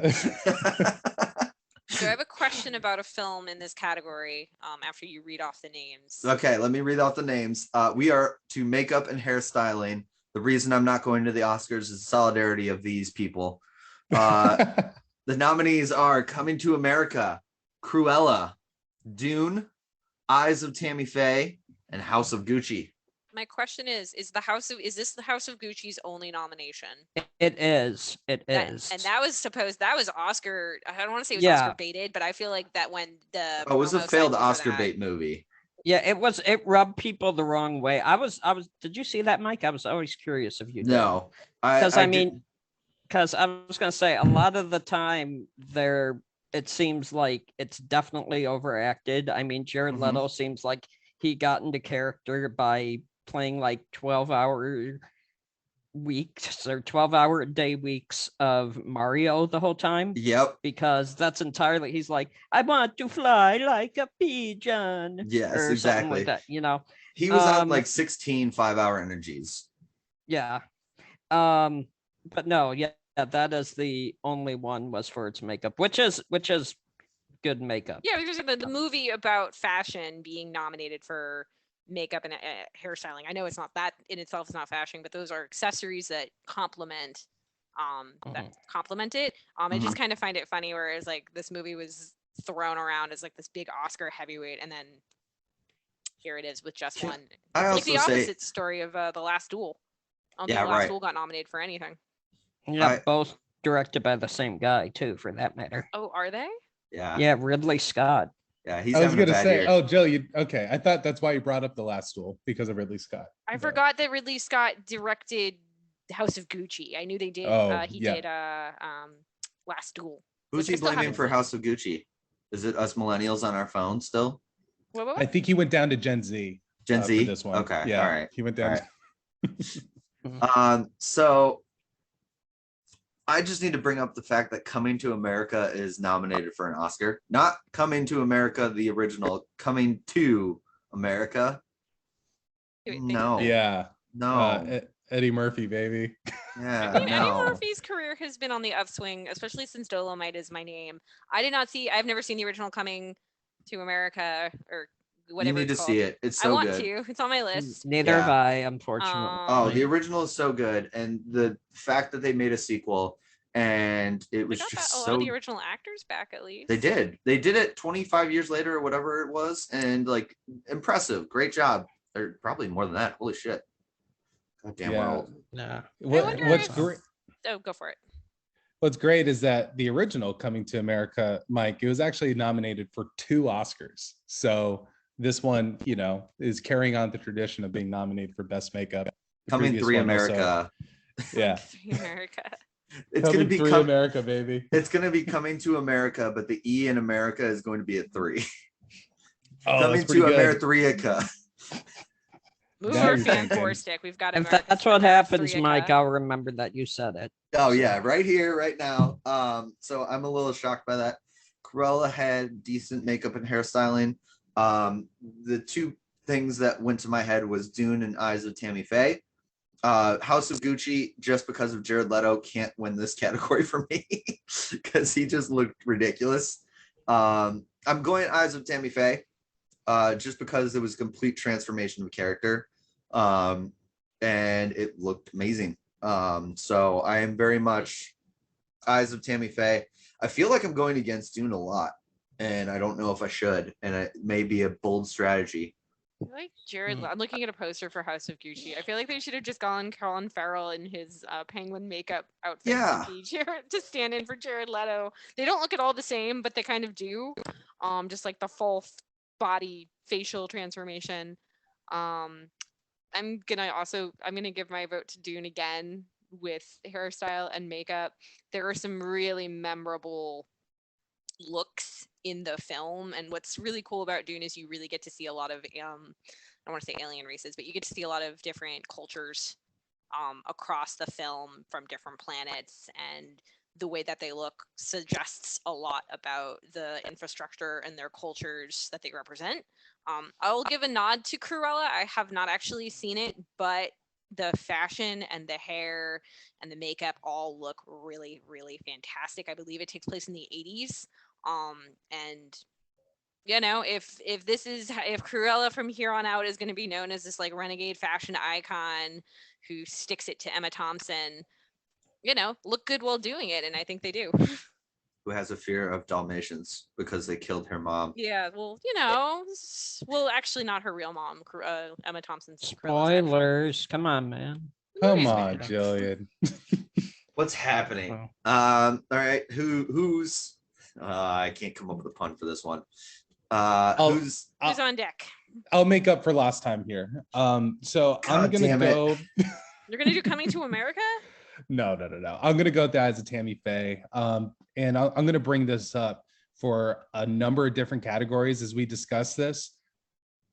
So I have a question about a film in this category after you read off the names. Okay, let me read off the names. We are to makeup and hairstyling. The reason I'm not going to the Oscars is solidarity of these people. The nominees are Coming to America, Cruella, Dune, Eyes of Tammy Faye, and House of Gucci. My question is this the House of Gucci's only nomination? It is. It That is. and that was Oscar. I don't want to say it was Yeah. Oscar baited, but I feel like that when the Oh, it was a promo sent failed me for Oscar that- bait movie. Yeah, it rubbed people the wrong way. I was did you see that, Mike? I was always curious if you did. No, Because I I mean, didn't- because I was gonna say a lot of the time it seems like it's definitely overacted. I mean, Jared Mhm. Leto seems like he got into character by playing like 12-hour weeks or 12-hour a day weeks of Mario the whole time. Yep. Because that's entirely he's like, I want to fly like a pigeon. Yes, or something exactly. like that, you know. He was out Um, like 16 5-hour energies. Yeah. But no, yeah, that is the only one was for its makeup, which is good makeup. Yeah, because the movie about fashion being nominated for makeup and hairstyling. I know it's not that in itself is not fashion, but those are accessories that complement it. I just kind of find it funny, whereas like this movie was thrown around as like this big Oscar heavyweight, and then here it is with just Can one. It's I like the also say- opposite story of The Last Duel. I don't Yeah, think The Last right. Duel got nominated for anything. Yeah, both directed by the same guy too, for that matter. Oh, are they? Yeah. Yeah, Ridley Scott. Yeah, he's I was having a gonna bad say, year. oh, Joe, okay. I thought that's why you brought up The Last Duel because of Ridley Scott. I But- forgot that Ridley Scott directed House of Gucci. I knew they did. Oh, He yeah. did Last Duel. Who's which I he still blaming haven't for seen. House of Gucci? Is it us millennials on our phone still? What? I think he went down to Gen Z. Gen for Z? this one. Okay, Yeah. all right, He went down. all right. So I just need to bring up the fact that Coming to America is nominated for an Oscar. Not Coming to America, the original, Coming to America. Wait, No. Yeah. No. Eddie Murphy, baby. Yeah, Eddie no. Murphy's career has been on the upswing, especially since Dolomite Is My Name. I've never seen the original Coming to America or You whatever need to it's see called. it. It's I so want good. to. It's on my list. Neither Yeah. have I, unfortunately. Oh, the original is so good, and the fact that they made a sequel and it They was got just a lot so of the original actors back at least. they did it 25 years later or whatever it was, and like impressive, great job, or probably more than that. Holy shit. God damn, we're Yeah. old. Yeah. wonder What's if- great? Oh, go for it. What's great is that the original Coming to America, Mike, it was actually nominated for 2 Oscars. So this one, is carrying on the tradition of being nominated for best makeup. The Coming previous 3 one also- America. Yeah. Three America. It's Coming gonna be 3 America, baby. it's gonna be Coming to America, but the E in America is going to be a 3. Oh, Coming that's pretty to good. America. Move Now our you're fan thinking. stick. We've got If America. that's what happens, Three Mike, Aka. I'll remember that you said it. Oh yeah, right here, right now. So I'm a little shocked by that. Cruella had decent makeup and hairstyling. The 2 things that went to my head was Dune and Eyes of Tammy Faye. House of Gucci, just because of Jared Leto, can't win this category for me because he just looked ridiculous. I'm going Eyes of Tammy Faye, just because it was a complete transformation of character, and it looked amazing. So I am very much Eyes of Tammy Faye. I feel like I'm going against Dune a lot, and I don't know if I should, and it may be a bold strategy. I feel like Jared. I'm looking at a poster for House of Gucci. I feel like they should have just gone Colin Farrell in his penguin makeup outfit Yeah. to stand in for Jared Leto. They don't look at all the same, but they kind of do. Just like the full body facial transformation. I'm gonna give my vote to Dune again with hairstyle and makeup. There are some really memorable looks in the film, and what's really cool about Dune is you really get to see a lot of I don't want to say alien races, but you get to see a lot of different cultures across the film from different planets, and the way that they look suggests a lot about the infrastructure and their cultures that they represent. I'll give a nod to Cruella. I have not actually seen it, but the fashion and the hair and the makeup all look really, really fantastic. I believe it takes place in the 80s. And if Cruella from here on out is going to be known as this like renegade fashion icon who sticks it to Emma Thompson, look good while doing it, and I think they do. who has a fear of Dalmatians because they killed her mom. Yeah, well, well, actually, not her real mom. Emma Thompson's Cruella's actual- Spoilers. Come on, man. Come Movie's on, made. Jillian. What's happening? Wow. All right, who's I can't come up with a pun for this one. Who's Who's on deck? I'll make up for last time here. So I'm God gonna damn it. go. You're gonna do Coming to America? No. I'm gonna go with the Eyes of Tammy Faye. And I'm gonna bring this up for a number of different categories as we discuss this.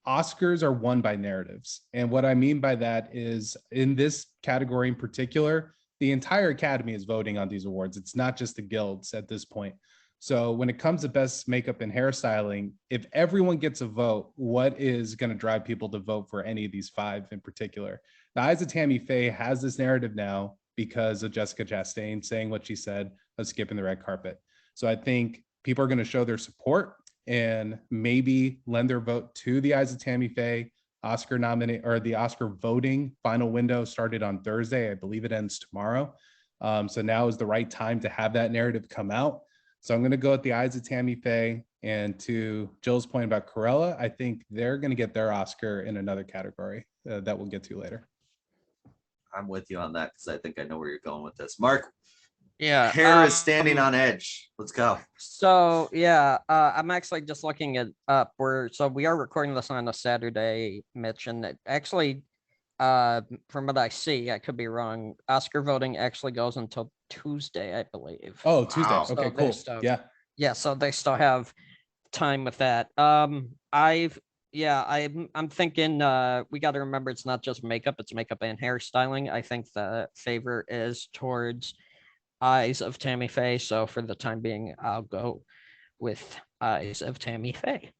Oscars are won by narratives. And what I mean by that is in this category in particular, the entire Academy is voting on these awards. It's not just the guilds at this point. So when it comes to best makeup and hairstyling, if everyone gets a vote, what is going to drive people to vote for any of these 5 in particular? The Eyes of Tammy Faye has this narrative now because of Jessica Chastain saying what she said of skipping the red carpet. So I think people are going to show their support and maybe lend their vote to the Eyes of Tammy Faye. Oscar nominate or the Oscar voting final window started on Thursday. I believe it ends tomorrow. So now is the right time to have that narrative come out. So I'm going to go with the Eyes of Tammy Faye. And to Jill's point about Cruella, I think they're going to get their Oscar in another category that we'll get to later. I'm with you on that because I think I know where you're going with this. Mark, Yeah. hair is standing on edge. Let's go. So yeah, I'm actually just looking it up. We are recording this on a Saturday, Mitch, and it actually, from what I see, I could be wrong. Oscar voting actually goes until Tuesday, I believe. Oh, Tuesday. Wow. Okay, So cool. there's stuff. Yeah. Yeah, so they still have time with that. I'm thinking we got to remember it's not just makeup, it's makeup and hairstyling. I think the favor is towards Eyes of Tammy Faye. So for the time being, I'll go with Eyes of Tammy Faye.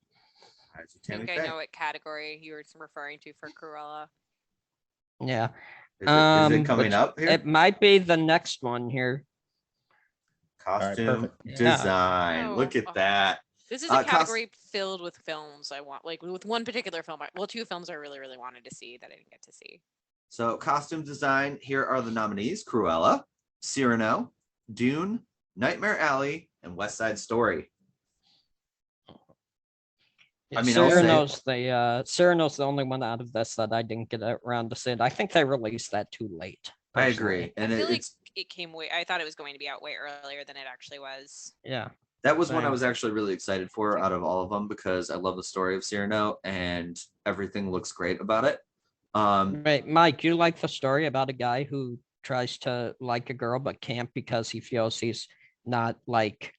Eyes of I Tammy think I Faye. know what category you were referring to for Cruella. Yeah. Is it coming which up here? It might be the next one here. Costume perfect. Yeah. design. Look at Oh. that. This is a category filled with films I want, like with one particular film. Well, 2 films I really, really wanted to see that I didn't get to see. So costume design, here are the nominees: Cruella, Cyrano, Dune, Nightmare Alley, and West Side Story. Yeah, I mean, I'll say- Cyrano's the only one out of this that I didn't get around to see. I think they released that too late. I personally. agree. And I feel like it's it came way. I thought it was going to be out way earlier than it actually was. Yeah. that was one I Same. was actually really excited for out of all of them because I love the story of Cyrano and everything looks great about it. Right, Mike, you like the story about a guy who tries to like a girl but can't because he feels he's not like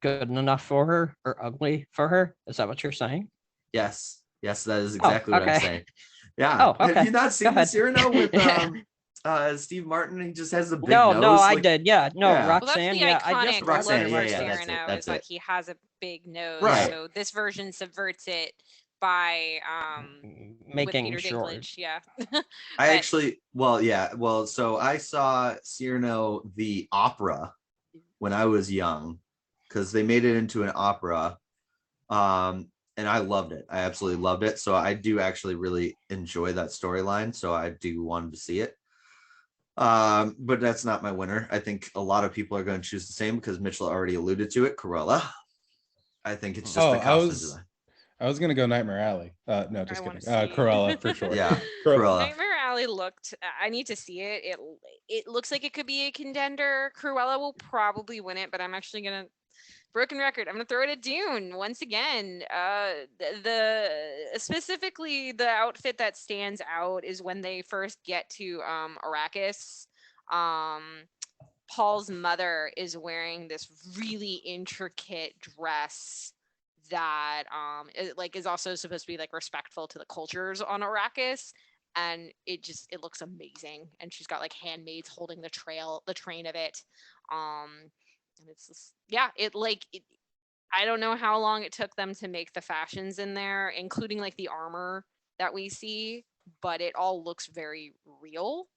good enough for her or ugly for her? Is that what you're saying? Yes, that is exactly what I'm okay. saying. Yeah. Oh, Have okay. you not seen the ahead. Cyrano with Steve Martin? He just has a big No, nose. I like- did. Yeah, no, Yeah. Well, that's Roxanne. the Yeah, I iconic just look Roxanne, for yeah, that's it, Cyrano that's is like it. he has a big nose. Right. So this version subverts it by making with Peter sure. Dinklage. Yeah. I But- actually, so I saw Cyrano the opera when I was young because they made it into an opera. And I loved it. I absolutely loved it. So I do actually really enjoy that storyline. So I do want to see it. But that's not my winner. I think a lot of people are going to choose the same because Mitchell already alluded to it. Cruella. I think it's just the costume design. I was gonna go Nightmare Alley. No, just wanna kidding. see. Cruella for sure. Yeah, Cruella. Cruella. Nightmare Alley looked. I need to see it. It looks like it could be a contender. Cruella will probably win it, but I'm actually gonna broken record. I'm gonna throw it at Dune once again. The specifically the outfit that stands out is when they first get to Arrakis. Paul's mother is wearing this really intricate dress that is also supposed to be like respectful to the cultures on Arrakis, and it looks amazing. And she's got like handmaids holding the train of it. And it's just, yeah, I don't know how long it took them to make the fashions in there, including like the armor that we see, but it all looks very real.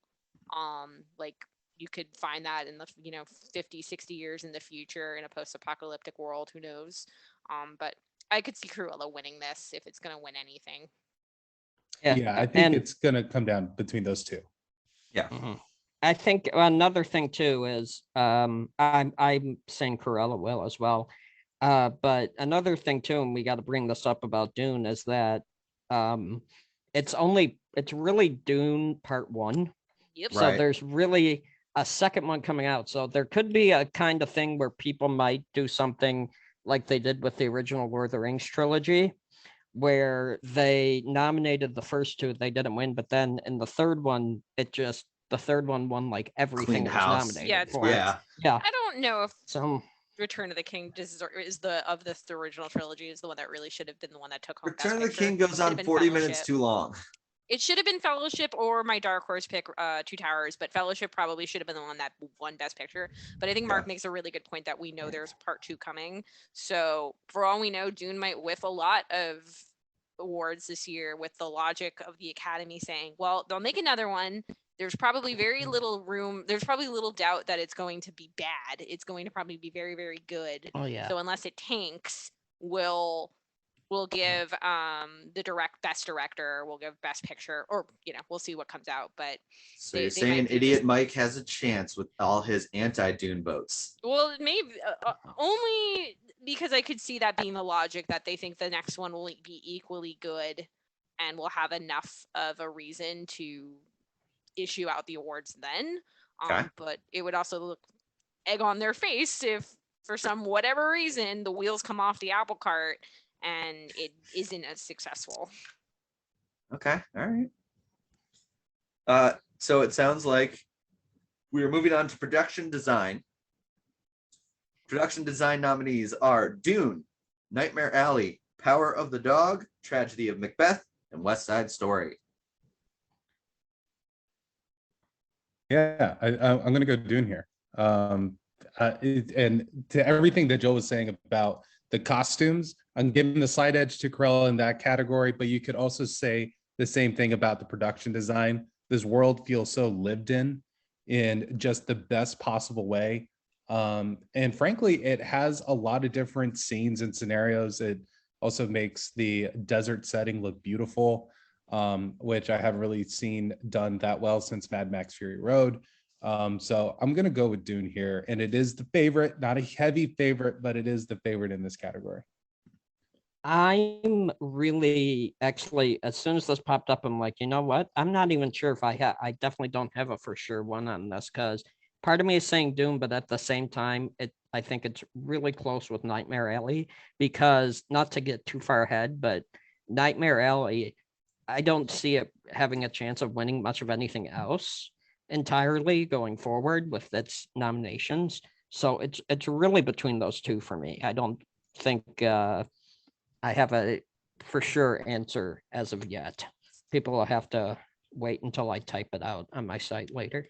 Like you could find that in the 50 60 years in the future in a post-apocalyptic world, who knows. But I could see Cruella winning this if it's going to win anything. Yeah, I think it's gonna come down between those two. Yeah. Mhm. I think another thing too is I'm saying Corella will as well. But another thing too, and we got to bring this up about Dune, is that um it's really Dune Part 1. Yep. So Right. there's really a second one coming out. So there could be a kind of thing where people might do something like they did with the original Lord of the Rings trilogy, where they nominated the first two, they didn't win, but then in the third one, the third one won like everything Cleaned it was house. nominated Yeah, it's for. worked. Yeah. Yeah. I don't know if So Return of the King is the of the original trilogy is the one that really should have been the one that took home Return of Best the Picture. King goes Should have on been 40 minutes Fellowship. too long. It should have been Fellowship or my dark horse pick, Two Towers, but Fellowship probably should have been the one that won Best Picture. But I think Mark makes a really good point that we know there's part 2 coming. So for all we know, Dune might whiff a lot of awards this year with the logic of the Academy saying, well, they'll make another one. There's probably very little room. There's probably little doubt that it's going to be bad. It's going to probably be very, very good. oh yeah. So unless it tanks, we'll give the best director, we'll give best picture, or we'll see what comes out. But So they you're might saying be Idiot just- Mike has a chance with all his anti-Dune votes? well, maybe only because I could see that being the logic that they think the next one will be equally good and will have enough of a reason to issue out the awards then. Okay. But it would also look egg on their face if for some whatever reason the wheels come off the apple cart and it isn't as successful. Okay. All right. So it sounds like we are moving on to production design. Production design nominees are Dune, Nightmare Alley, Power of the Dog, Tragedy of Macbeth, and West Side Story. Yeah, I'm going to go Dune here. And to everything that Joe was saying about the costumes, I'm giving the slight edge to Corella in that category, but you could also say the same thing about the production design. This world feels so lived in just the best possible way. And frankly, it has a lot of different scenes and scenarios. It also makes the desert setting look beautiful, which I haven't really seen done that well since Mad Max Fury Road. So I'm going to go with Dune here. And it is the favorite, not a heavy favorite, but it is the favorite in this category. I'm really actually, as soon as this popped up, I'm like, you know what? I'm not even sure if I definitely don't have a for sure one on this, because part of me is saying Doom, but at the same time, I think it's really close with Nightmare Alley, because not to get too far ahead, but Nightmare Alley, I don't see it having a chance of winning much of anything else entirely going forward with its nominations. So it's really between those two for me. I don't think I have a for sure answer as of yet. People will have to wait until I type it out on my site later.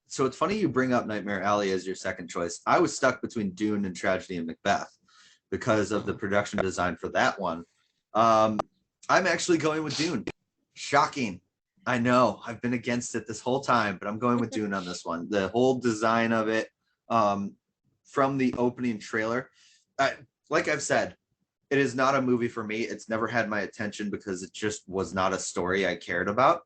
So it's funny you bring up Nightmare Alley as your second choice. I was stuck between Dune and Tragedy of Macbeth because of the production design for that one. I'm actually going with Dune. Shocking. I know I've been against it this whole time, but I'm going with Dune on this one. The whole design of it, from the opening trailer, like I've said, it is not a movie for me. It's never had my attention because it just was not a story I cared about.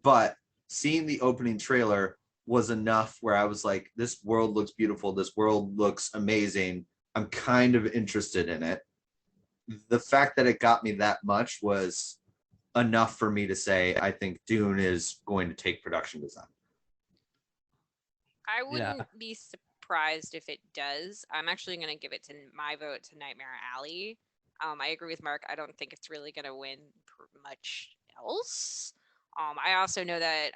But seeing the opening trailer was enough where I was like, this world looks beautiful. This world looks amazing. I'm kind of interested in it. The fact that it got me that much was enough for me to say, I think Dune is going to take production design. I wouldn't be surprised if it does. I'm actually going to give it to my vote to Nightmare Alley. I agree with Mark. I don't think it's really going to win much else. I also know that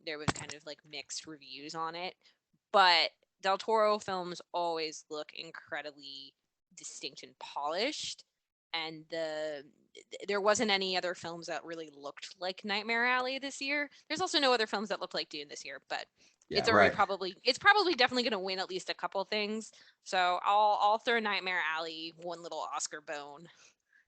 there was kind of like mixed reviews on it, but Del Toro films always look incredibly distinct and polished, and there wasn't any other films that really looked like Nightmare Alley this year. There's also no other films that looked like Dune this year, but Yeah, it's already right. it's probably definitely going to win at least a couple things. So I'll throw Nightmare Alley one little Oscar bone.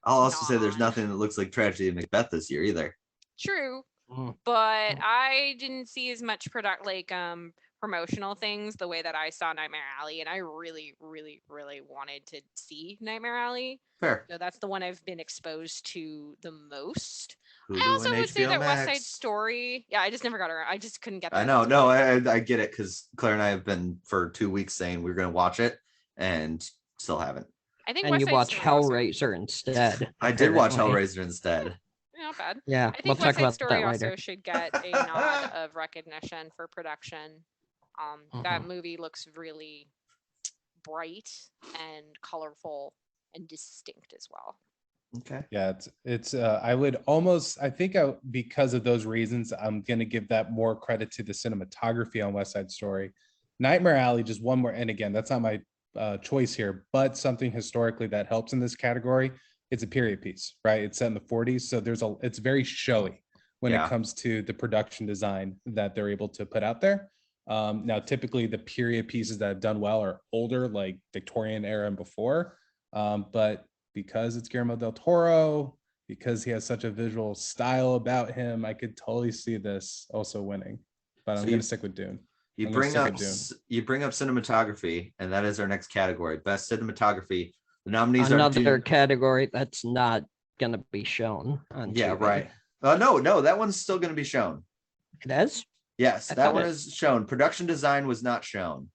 I'll also say there's on. nothing that looks like Tragedy of Macbeth this year either. True, Mm. but I didn't see as much promotional things the way that I saw Nightmare Alley, and I really, really, really wanted to see Nightmare Alley. Fair. So that's the one I've been exposed to the most. I Hulu also and would say HBO that West Side Max. Story. Yeah, I just never got around. I just couldn't get I there. know, That's no, weird. I get it because Claire and I have been for 2 weeks saying we are going to watch it and still haven't. I think And West you Side watch Story also. Hellraiser instead. I did watch apparently. Hellraiser instead. Not bad. Yeah, I we'll think talk West Side about Story that later. also should get a nod of recognition for production. That Mhm. movie looks really bright and colorful and distinct as well. Okay. Yeah, it's I would almost, I think because of those reasons, I'm gonna give that more credit to the cinematography on West Side Story. Nightmare Alley, just one more, and again, that's not my choice here, but something historically that helps in this category. It's a period piece, right? It's set in the 40s, so it's very showy when Yeah. it comes to the production design that they're able to put out there. Now, typically the period pieces that have done well are older, like Victorian era and before, but because it's Guillermo del Toro, because he has such a visual style about him, I could totally see this also winning. But I'm gonna stick with Dune. You I'm gonna bring stick up with Dune. you bring up cinematography, and that is our next category, best cinematography. The nominees are Another Dune. category that's not gonna be shown on Yeah, TV. right. No, that one's still going to be shown. It is? Yes, I that thought one it- is shown. Production design was not shown.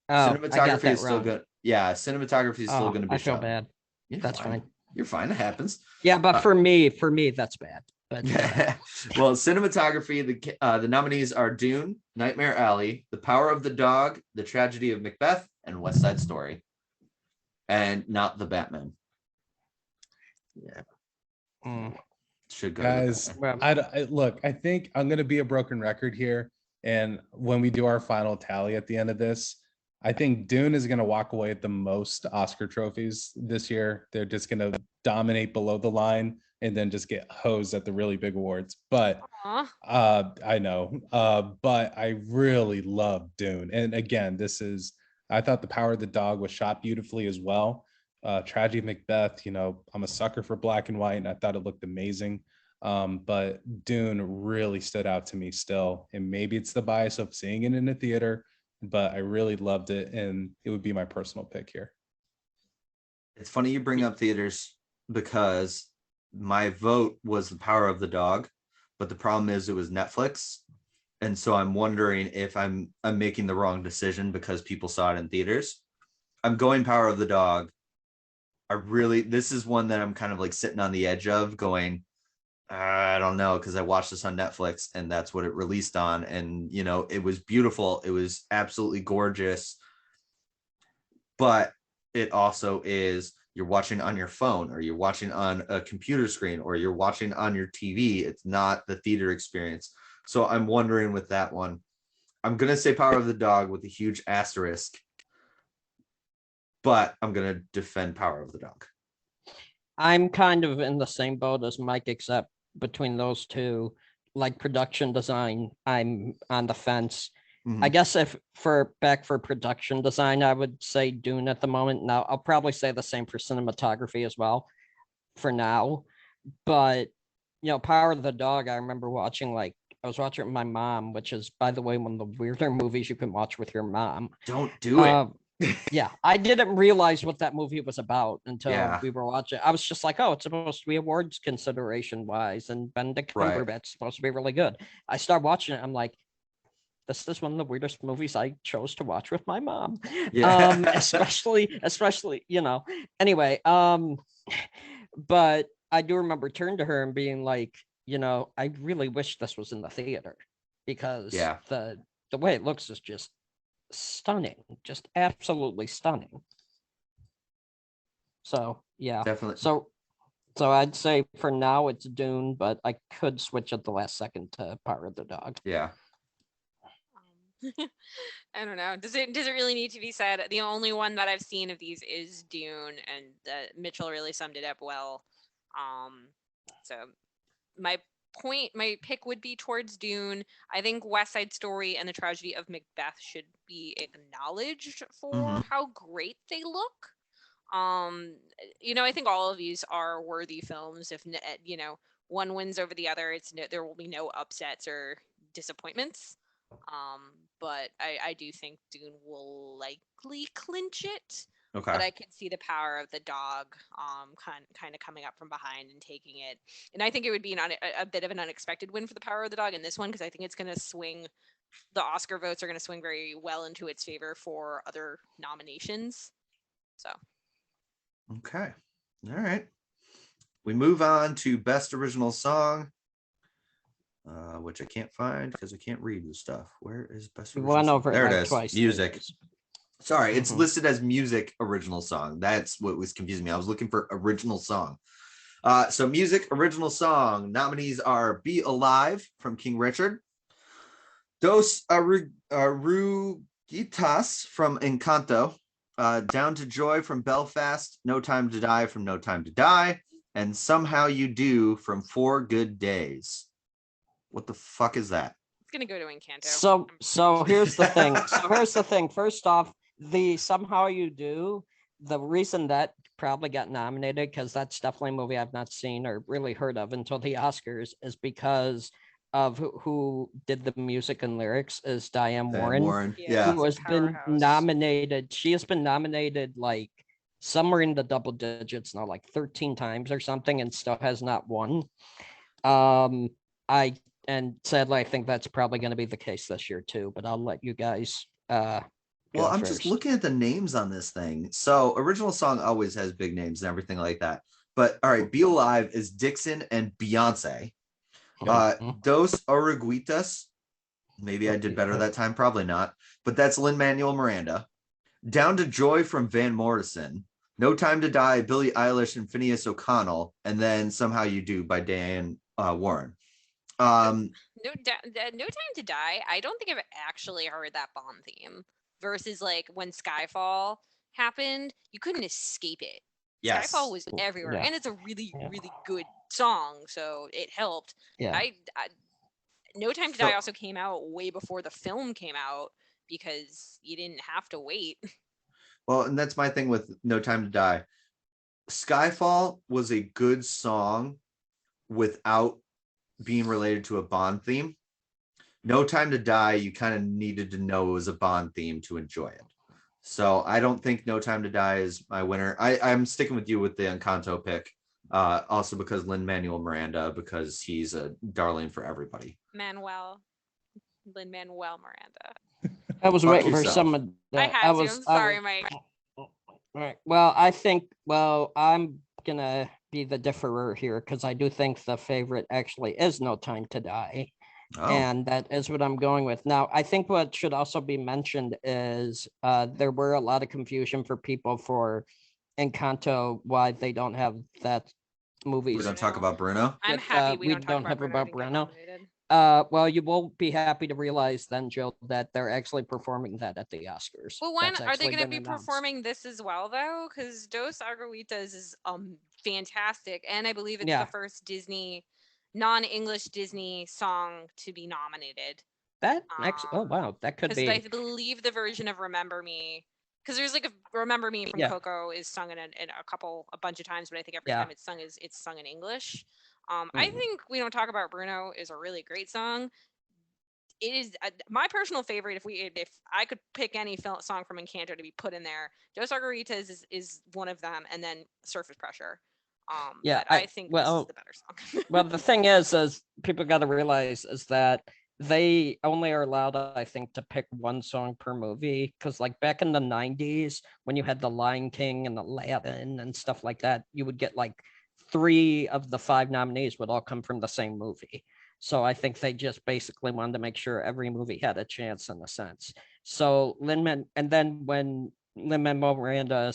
Oh, I got Cinematography that is still wrong. good. Yeah, cinematography is still Oh, going to be I feel shown. bad. You're That's fine. You're fine. It happens. Yeah, but for me, that's bad. But Well, cinematography, the nominees are Dune, Nightmare Alley, The Power of the Dog, The Tragedy of Macbeth, and West Side Story. And not the Batman. Yeah. Should go Guys, to the Batman. look, I think I'm gonna be a broken record here. And when we do our final tally at the end of this, I think Dune is gonna walk away with the most Oscar trophies this year. They're just gonna dominate below the line and then just get hosed at the really big awards. But I know. But I really love Dune. And again, I thought The Power of the Dog was shot beautifully as well. Tragedy of Macbeth, I'm a sucker for black and white, and I thought it looked amazing. But Dune really stood out to me still. And maybe it's the bias of seeing it in a theater, but I really loved it, and it would be my personal pick here. It's funny you bring up theaters because my vote was The Power of the Dog, but the problem is it was Netflix. And so I'm wondering if I'm making the wrong decision because people saw it in theaters. I'm going Power of the Dog. This is one that I'm kind of like sitting on the edge of going, I don't know, because I watched this on Netflix and that's what it released on. And, it was beautiful. It was absolutely gorgeous. But it also is, you're watching on your phone or you're watching on a computer screen or you're watching on your TV. It's not the theater experience. So I'm wondering with that one, I'm going to say Power of the Dog with a huge asterisk, but I'm going to defend Power of the Dog. I'm kind of in the same boat as Mike, except between those two, like production design, I'm on the fence. I guess for production design, I would say Dune at the moment. Now, I'll probably say the same for cinematography as well for now. But, Power of the Dog, I remember watching, I was watching it with my mom, which is, by the way, one of the weirder movies you can watch with your mom. Don't do it. Yeah, I didn't realize what that movie was about until Yeah. we were watching. I was just like, oh, it's supposed to be awards consideration wise, and Benedict Right. Cumberbatch's supposed to be really good. I started watching it. I'm like, this is one of the weirdest movies I chose to watch with my mom. Yeah. Especially, anyway, but I do remember turning to her and being like, I really wish this was in the theater because the way it looks is just stunning, just absolutely stunning. So yeah, Definitely. So I'd say for now it's Dune, but I could switch at the last second to Power of the Dog. Yeah. I don't know. Does it really need to be said? The only one that I've seen of these is Dune, and Mitchell really summed it up well. So my pick would be towards Dune. I think West Side Story and The Tragedy of Macbeth should be acknowledged for how great they look. I think all of these are worthy films. If one wins over the other, there will be no upsets or disappointments. But I do think Dune will likely clinch it. Okay. But I could see the power of the dog kind of coming up from behind and taking it. And I think it would be a bit of an unexpected win for the power of the dog in this one, because I think it's going to swing, the Oscar votes are going to swing very well into its favor for other nominations. So. Okay. All right. We move on to Best Original Song, which I can't find because I can't read the stuff. Where is Best We Original went Song? over it There like it is. twice. Music. Sorry, it's Mhm. listed as Music Original Song. That's what was confusing me. I was looking for Original Song. So Music Original Song nominees are Be Alive from King Richard, Dos Aruguitas from Encanto, Down to Joy from Belfast, No Time to Die from No Time to Die, and Somehow You Do from 4 Good Days. What the fuck is that? It's going to go to Encanto. So here's the thing. First off, the Somehow You Do, the reason that probably got nominated, because that's definitely a movie I've not seen or really heard of until the Oscars, is because of who did the music and lyrics, is Diane Warren. Yeah. Who has been nominated. She has been nominated like somewhere in the double digits now, like 13 times or something, and still has not won. And sadly, I think that's probably going to be the case this year too, but I'll let you guys Well, I'm first. just looking at the names on this thing. So Original Song always has big names and everything like that. But all right, Be Alive is Dixon and Beyonce. Dos Oruguitas, maybe I did better that time, probably not, but that's Lin-Manuel Miranda. Down to Joy from Van Morrison, No Time to Die, Billie Eilish and Phineas O'Connell, and then Somehow You Do by Diane Warren. No Time to Die. I don't think I've actually heard that Bond theme versus like when Skyfall happened, you couldn't escape it. Yes. Skyfall was everywhere, and it's a really good song, so it helped. Yeah. No Time to Die also came out way before the film came out because you didn't have to wait. Well, and that's my thing with No Time to Die. Skyfall was a good song without being related to a Bond theme. No Time to Die, you kind of needed to know it was a Bond theme to enjoy it. So I don't think No Time to Die is my winner. I'm sticking with you with the Encanto pick. Also because Lin-Manuel Miranda, because he's a darling for everybody. Lin-Manuel Miranda. I was waiting for someone. I had to. I'm sorry, Mike. All right. Well, I'm gonna be the differer here because I do think the favorite actually is No Time to Die. Oh. And that is what I'm going with. Now, I think what should also be mentioned is there were a lot of confusion for people for Encanto, why they don't have that movie. We don't talk about Bruno. I'm happy we don't have about Bruno. Well, you won't be happy to realize then, Jill, that they're actually performing that at the Oscars. Well, why are they going to be performing this as well, though? Because Dos Aruguitas is fantastic, and I believe it's the first Disney non-English Disney song to be nominated. That oh wow, that could be. I believe the version of Remember Me, because there's like a Remember Me from Coco is sung in a bunch of times, but I think every time it's sung in English. I think We Don't Talk About Bruno is a really great song. It is my personal favorite. If I could pick any song from Encanto to be put in there, Dos Aruguitas is one of them, and then Surface Pressure. I think this is the better song. Well, the thing is people got to realize is that they only are allowed, I think, to pick one song per movie. Because like back in the 90s, when you had the Lion King and Aladdin and stuff like that, you would get like 3 of the 5 nominees would all come from the same movie. So I think they just basically wanted to make sure every movie had a chance in a sense. So and then when Lin-Manuel Miranda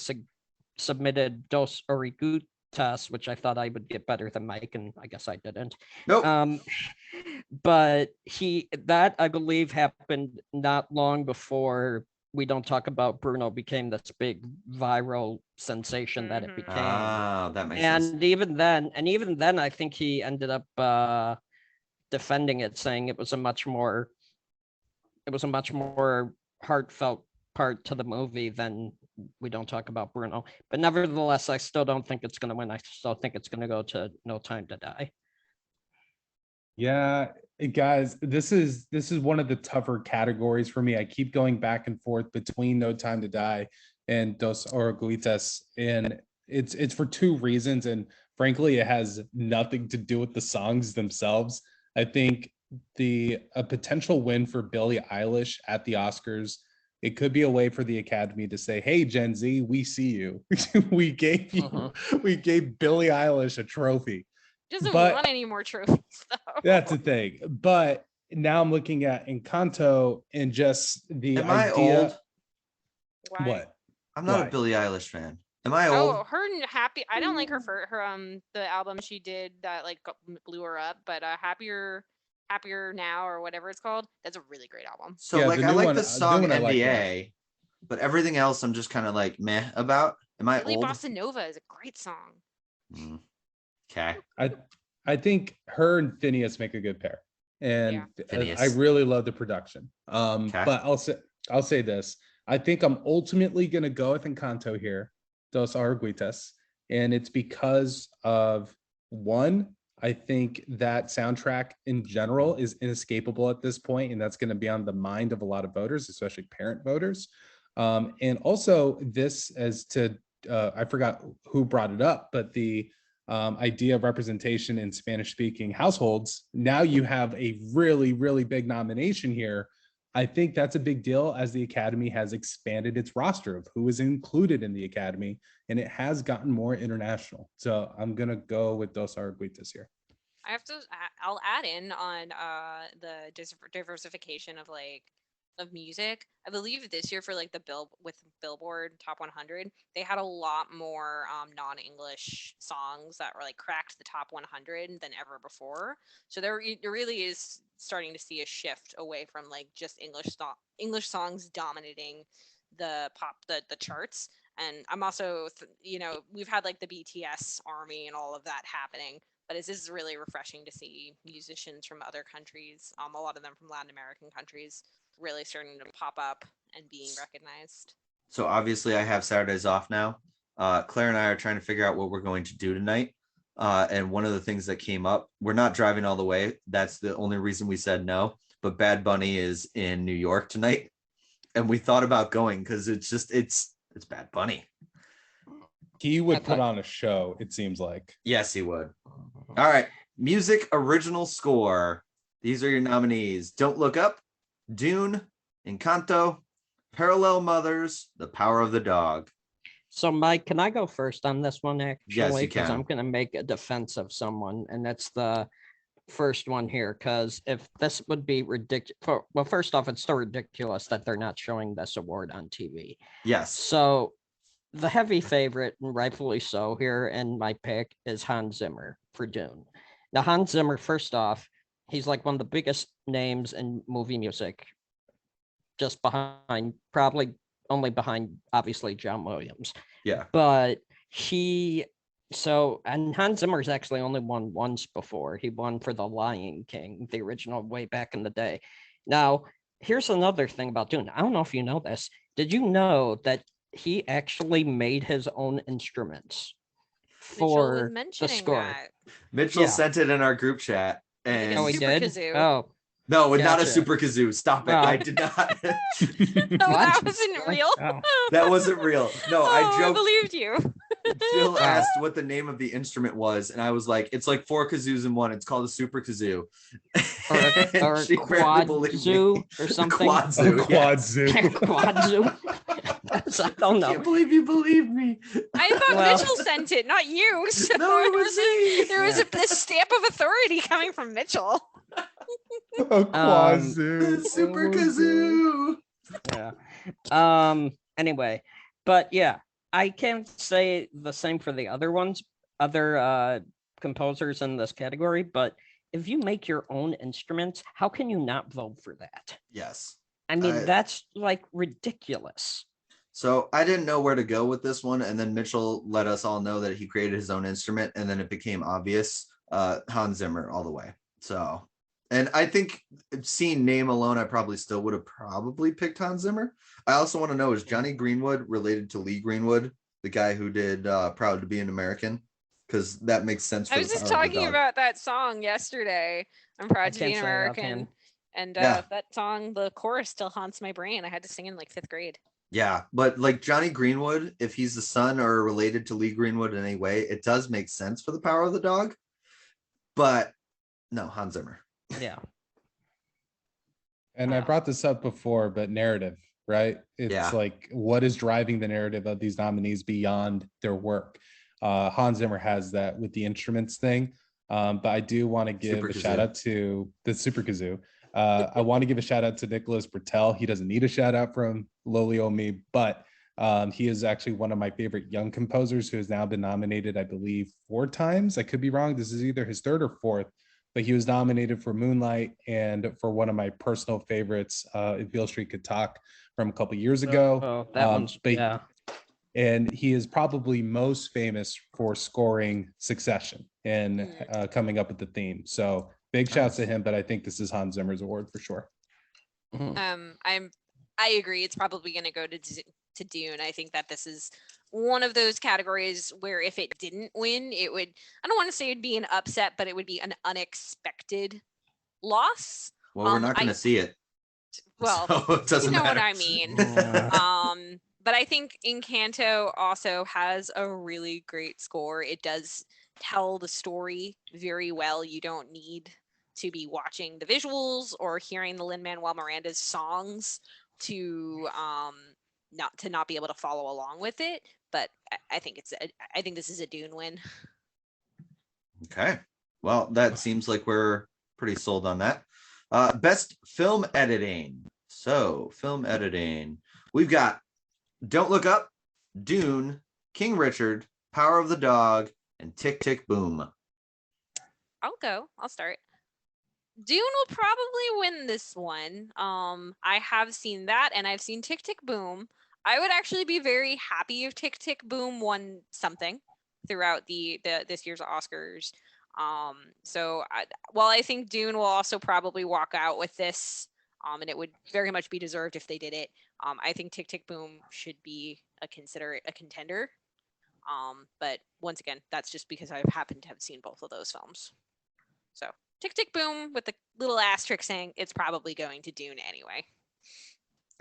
submitted Dos Oruguitas, which I thought I would get better than Mike, and I guess I didn't. Nope. But that I believe happened not long before We Don't Talk About Bruno became this big viral sensation that it became. That makes sense. And even then, I think he ended up defending it, saying it was a much more heartfelt part to the movie than We Don't Talk About Bruno. But nevertheless, I still don't think it's going to win. I still think it's going to go to No Time to Die. Yeah, guys, this is one of the tougher categories for me. I keep going back and forth between No Time to Die and Dos Oruguitas, and it's for two reasons, and frankly, it has nothing to do with the songs themselves. I think a potential win for Billie Eilish at the Oscars, it could be a way for the Academy to say, "Hey, Gen Z, we see you. we gave Billie Eilish a trophy." Doesn't But want any more trophies though. that's the thing. But now I'm looking at Encanto and just the Am I idea. old? Why? What? I'm not Why? a Billie Eilish fan. Am I old? Oh, her happy. I don't like her for her the album she did that like blew her up, but happier now or whatever it's called. That's a really great album. So Yeah, like the I new like one- the the new song one I like NBA, but everything else I'm just kind of like meh about. Am I Billy old? Bossa Nova is a great song. Okay. I think her and Phineas make a good pair, and Yeah. I Phineas. really love the production. Okay. But I'll say this: I think I'm ultimately gonna go with Encanto here, Dos Arguitas, and it's because of one. I think that soundtrack in general is inescapable at this point, and that's going to be on the mind of a lot of voters, especially parent voters. And also, this as to I forgot who brought it up, but the idea of representation in Spanish-speaking households. Now you have a really, really big nomination here. I think that's a big deal as the Academy has expanded its roster of who is included in the Academy, and it has gotten more international. So I'm gonna go with Dos Arguitas here. I'll add in on the diversification of music. I believe this year for like the Billboard Top 100, they had a lot more non-English songs that were like cracked the top 100 than ever before. So there really is starting to see a shift away from like just English songs dominating the charts. And I'm also we've had like the BTS army and all of that happening, but this is really refreshing to see musicians from other countries, a lot of them from Latin American countries, really starting to pop up and being recognized. So obviously I have Saturdays off now. Claire and I are trying to figure out what we're going to do tonight. And one of the things that came up, we're not driving all the way. That's the only reason we said no. But Bad Bunny is in New York tonight. And we thought about going because it's Bad Bunny. He would put on a show, it seems like. Yes, he would. All right. Music original score. These are your nominees. Don't Look Up, Dune, Encanto, Parallel Mothers, The Power of the Dog. So, Mike, can I go first on this one, actually? Yes, you Because can. I'm going to make a defense of someone, and that's the first one here. Because if this would be ridiculous, well, first off, it's so ridiculous that they're not showing this award on TV. Yes. So, the heavy favorite, and rightfully so here, and my pick is Hans Zimmer for Dune. Now, Hans Zimmer, first off, he's like one of the biggest names in movie music, just behind, probably only behind, obviously, John Williams. Yeah. But and Hans Zimmer's actually only won once before. He won for The Lion King, the original, way back in the day. Now, here's another thing about Dune. I don't know if you know this. Did you know that he actually made his own instruments for the score? Mitchell sent it in our group chat. And Oh, he did? Kazoo. Oh, no, not a Gotcha. super kazoo. Stop it. Oh. I did not. No, that wasn't real. Oh. That wasn't real. No, I I joked. believed you. Jill asked what the name of the instrument was, and I was like, "It's like 4 kazoos in one. It's called a super kazoo." Or And she barely believed me. quadzoo or something. Quadzoo. Quadzoo. Quadzoo. I don't I can't know. believe you believe me. I thought Well- Mitchell sent it, not you. So No, it was me. there was a stamp of authority coming from Mitchell. A quadzoo. Super kazoo. Yeah. Anyway, but yeah, I can't say the same for the other composers in this category, but if you make your own instruments, how can you not vote for that? Yes. I mean, that's like ridiculous. So I didn't know where to go with this one, and then Mitchell let us all know that he created his own instrument, and then it became obvious. Hans Zimmer all the way. So, and I think seeing name alone, I probably still would have picked Hans Zimmer. I also want to know, is Johnny Greenwood related to Lee Greenwood, the guy who did Proud to Be an American? Because that makes sense. I was just talking about that song yesterday. I'm proud to be can't an say American. offhand. And Yeah. that song, the chorus still haunts my brain. I had to sing in like 5th grade. Yeah, but like Johnny Greenwood, if he's the son or related to Lee Greenwood in any way, it does make sense for the Power of the Dog. But no, Hans Zimmer. Yeah. And I brought this up before, but narrative, right? It's Yeah. like, what is driving the narrative of these nominees beyond their work? Hans Zimmer has that with the instruments thing. But I do want to give Super a kazoo. shout out to the Super Kazoo. I want to give a shout out to Nicholas Bertel. He doesn't need a shout out from Loli Me, but he is actually one of my favorite young composers who has now been nominated, I believe, 4 times. I could be wrong. This is either his 3rd or 4th, but he was nominated for Moonlight and for one of my personal favorites, If Beale Street Could Talk, from a couple years ago. Oh, that one's, yeah. And he is probably most famous for scoring Succession and coming up with the theme. So big shouts to him, but I think this is Hans Zimmer's award for sure. I agree. It's probably going to go to Dune. I think that this is one of those categories where if it didn't win, it would, I don't want to say it'd be an upset, but it would be an unexpected loss. Well, we're not going to see it. Well, so it doesn't matter. What I mean. But I think Encanto also has a really great score. It does tell the story very well. You don't need to be watching the visuals or hearing the Lin-Manuel Miranda's songs to not be able to follow along with it. But I think this is a Dune win. Okay. Well, that seems like we're pretty sold on that. Best film editing. So film editing. We've got Don't Look Up, Dune, King Richard, Power of the Dog, and Tick, Tick, Boom. I'll start. Dune will probably win this one. I have seen that, and I've seen Tick, Tick, Boom. I would actually be very happy if Tick, Tick, Boom won something throughout the this year's Oscars. While I think Dune will also probably walk out with this, and it would very much be deserved if they did it. I think Tick, Tick, Boom should be a contender. But once again, that's just because I happen to have seen both of those films. So Tick, Tick, Boom with the little asterisk saying it's probably going to Dune anyway.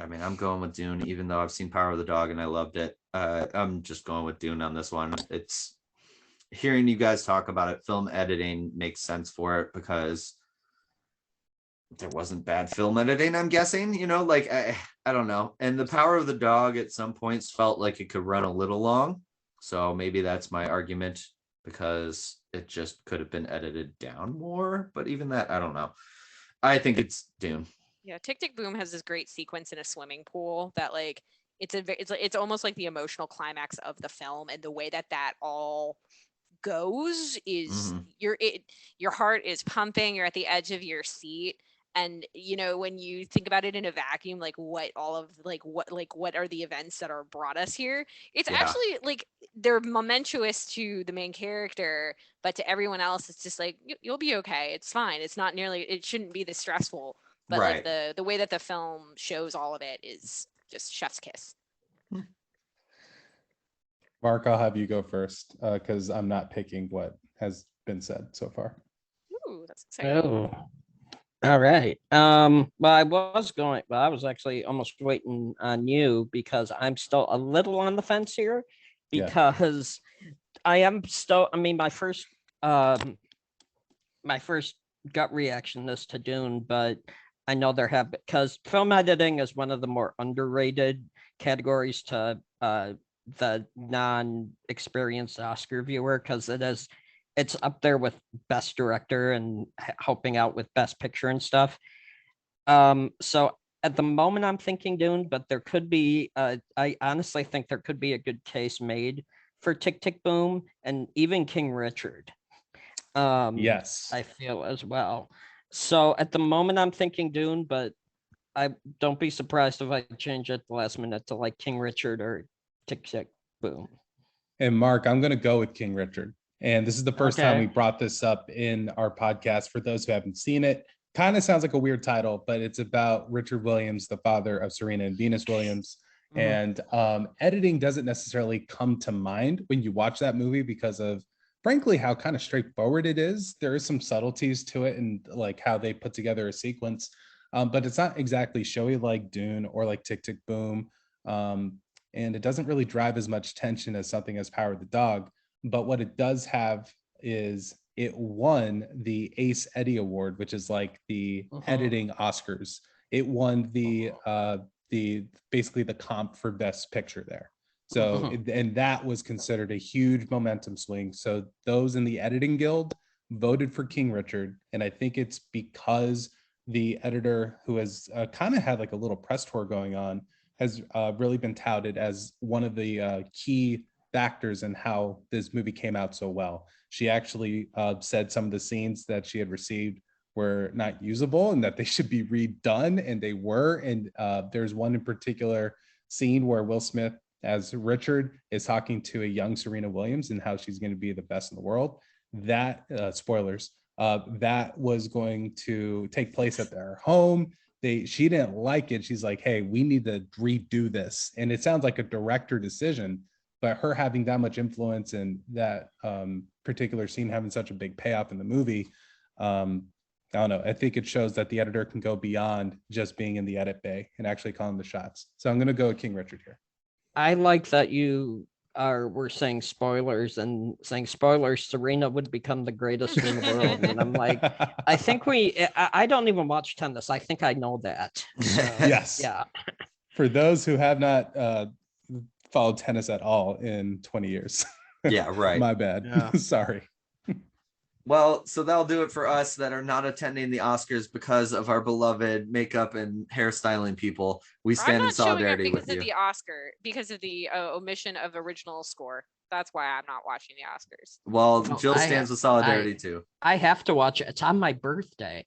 I mean, I'm going with Dune, even though I've seen Power of the Dog and I loved it. I'm just going with Dune on this one. It's hearing you guys talk about it. Film editing makes sense for it because there wasn't bad film editing, I'm guessing, I don't know. And the Power of the Dog at some points felt like it could run a little long. So maybe that's my argument, because it just could have been edited down more. But even that, I don't know. I think it's Dune. Yeah, Tick, Tick, Boom has this great sequence in a swimming pool that it's almost like the emotional climax of the film, and the way that all goes is your heart is pumping, you're at the edge of your seat. And when you think about it in a vacuum, what are the events that are brought us here? It's actually they're momentous to the main character, but to everyone else, it's just you'll be okay. It's fine. It's not nearly. It shouldn't be this stressful. But right. The way that the film shows all of it is just chef's kiss. Mark, I'll have you go first because I'm not picking what has been said so far. Ooh, that's exciting. Oh. All right. Well, I was actually almost waiting on you because I'm still a little on the fence here because I am still, my first gut reaction is to Dune, but I know because film editing is one of the more underrated categories to the non-experienced Oscar viewer, because it's up there with best director and helping out with best picture and stuff. So at the moment I'm thinking Dune, but there could be, I honestly think there could be a good case made for Tick, Tick, Boom and even King Richard. Yes, I feel as well. So at the moment I'm thinking Dune, but I don't be surprised if I change it at the last minute to King Richard or Tick, Tick, Boom. And Mark, I'm going to go with King Richard. And this is the first time we brought this up in our podcast. For those who haven't seen it, kind of sounds like a weird title, but it's about Richard Williams, the father of Serena and Venus Williams. And editing doesn't necessarily come to mind when you watch that movie because of, frankly, how kind of straightforward it is. There is some subtleties to it and how they put together a sequence, but it's not exactly showy like Dune or like Tick, Tick, Boom. And it doesn't really drive as much tension as something as Power of the Dog. But what it does have is it won the Ace Eddie Award, which is like the editing Oscars. It won the basically the comp for Best Picture there. So and that was considered a huge momentum swing. So those in the editing guild voted for King Richard, and I think it's because the editor, who has kind of had like a little press tour going on, has really been touted as one of the key factors in how this movie came out so well. She actually said some of the scenes that she had received were not usable and that they should be redone, and they were. And there's one in particular scene where Will Smith as Richard is talking to a young Serena Williams and how she's going to be the best in the world. That spoilers, that was going to take place at their home. She didn't like it. She's like, hey, we need to redo this. And it sounds like a director decision, but her having that much influence and that particular scene having such a big payoff in the movie, I don't know. I think it shows that the editor can go beyond just being in the edit bay and actually calling the shots. So I'm going to go with King Richard here. I like that we're saying spoilers and saying spoilers, Serena would become the greatest in the world. And I'm like, I think I don't even watch tennis. I think I know that. So, yes. Yeah. For those who have not followed tennis at all in 20 years. Yeah, right. My bad. Yeah. Sorry. Well, so that'll do it for us that are not attending the Oscars because of our beloved makeup and hairstyling people. We stand in solidarity with you. Because of the omission of original score. That's why I'm not watching the Oscars. Well, Oh, Jill stands with solidarity too. I have to watch it. It's on my birthday.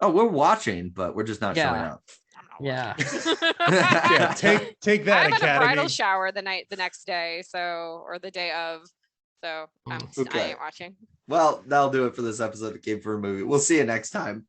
Oh, we're watching, but we're just not Yeah. showing up. I'm not Yeah. watching. Yeah, take that, I'm at a Academy. bridal shower the next day, or the day of. So I Okay. ain't watching. Well, that'll do it for this episode of Game for a Movie. We'll see you next time.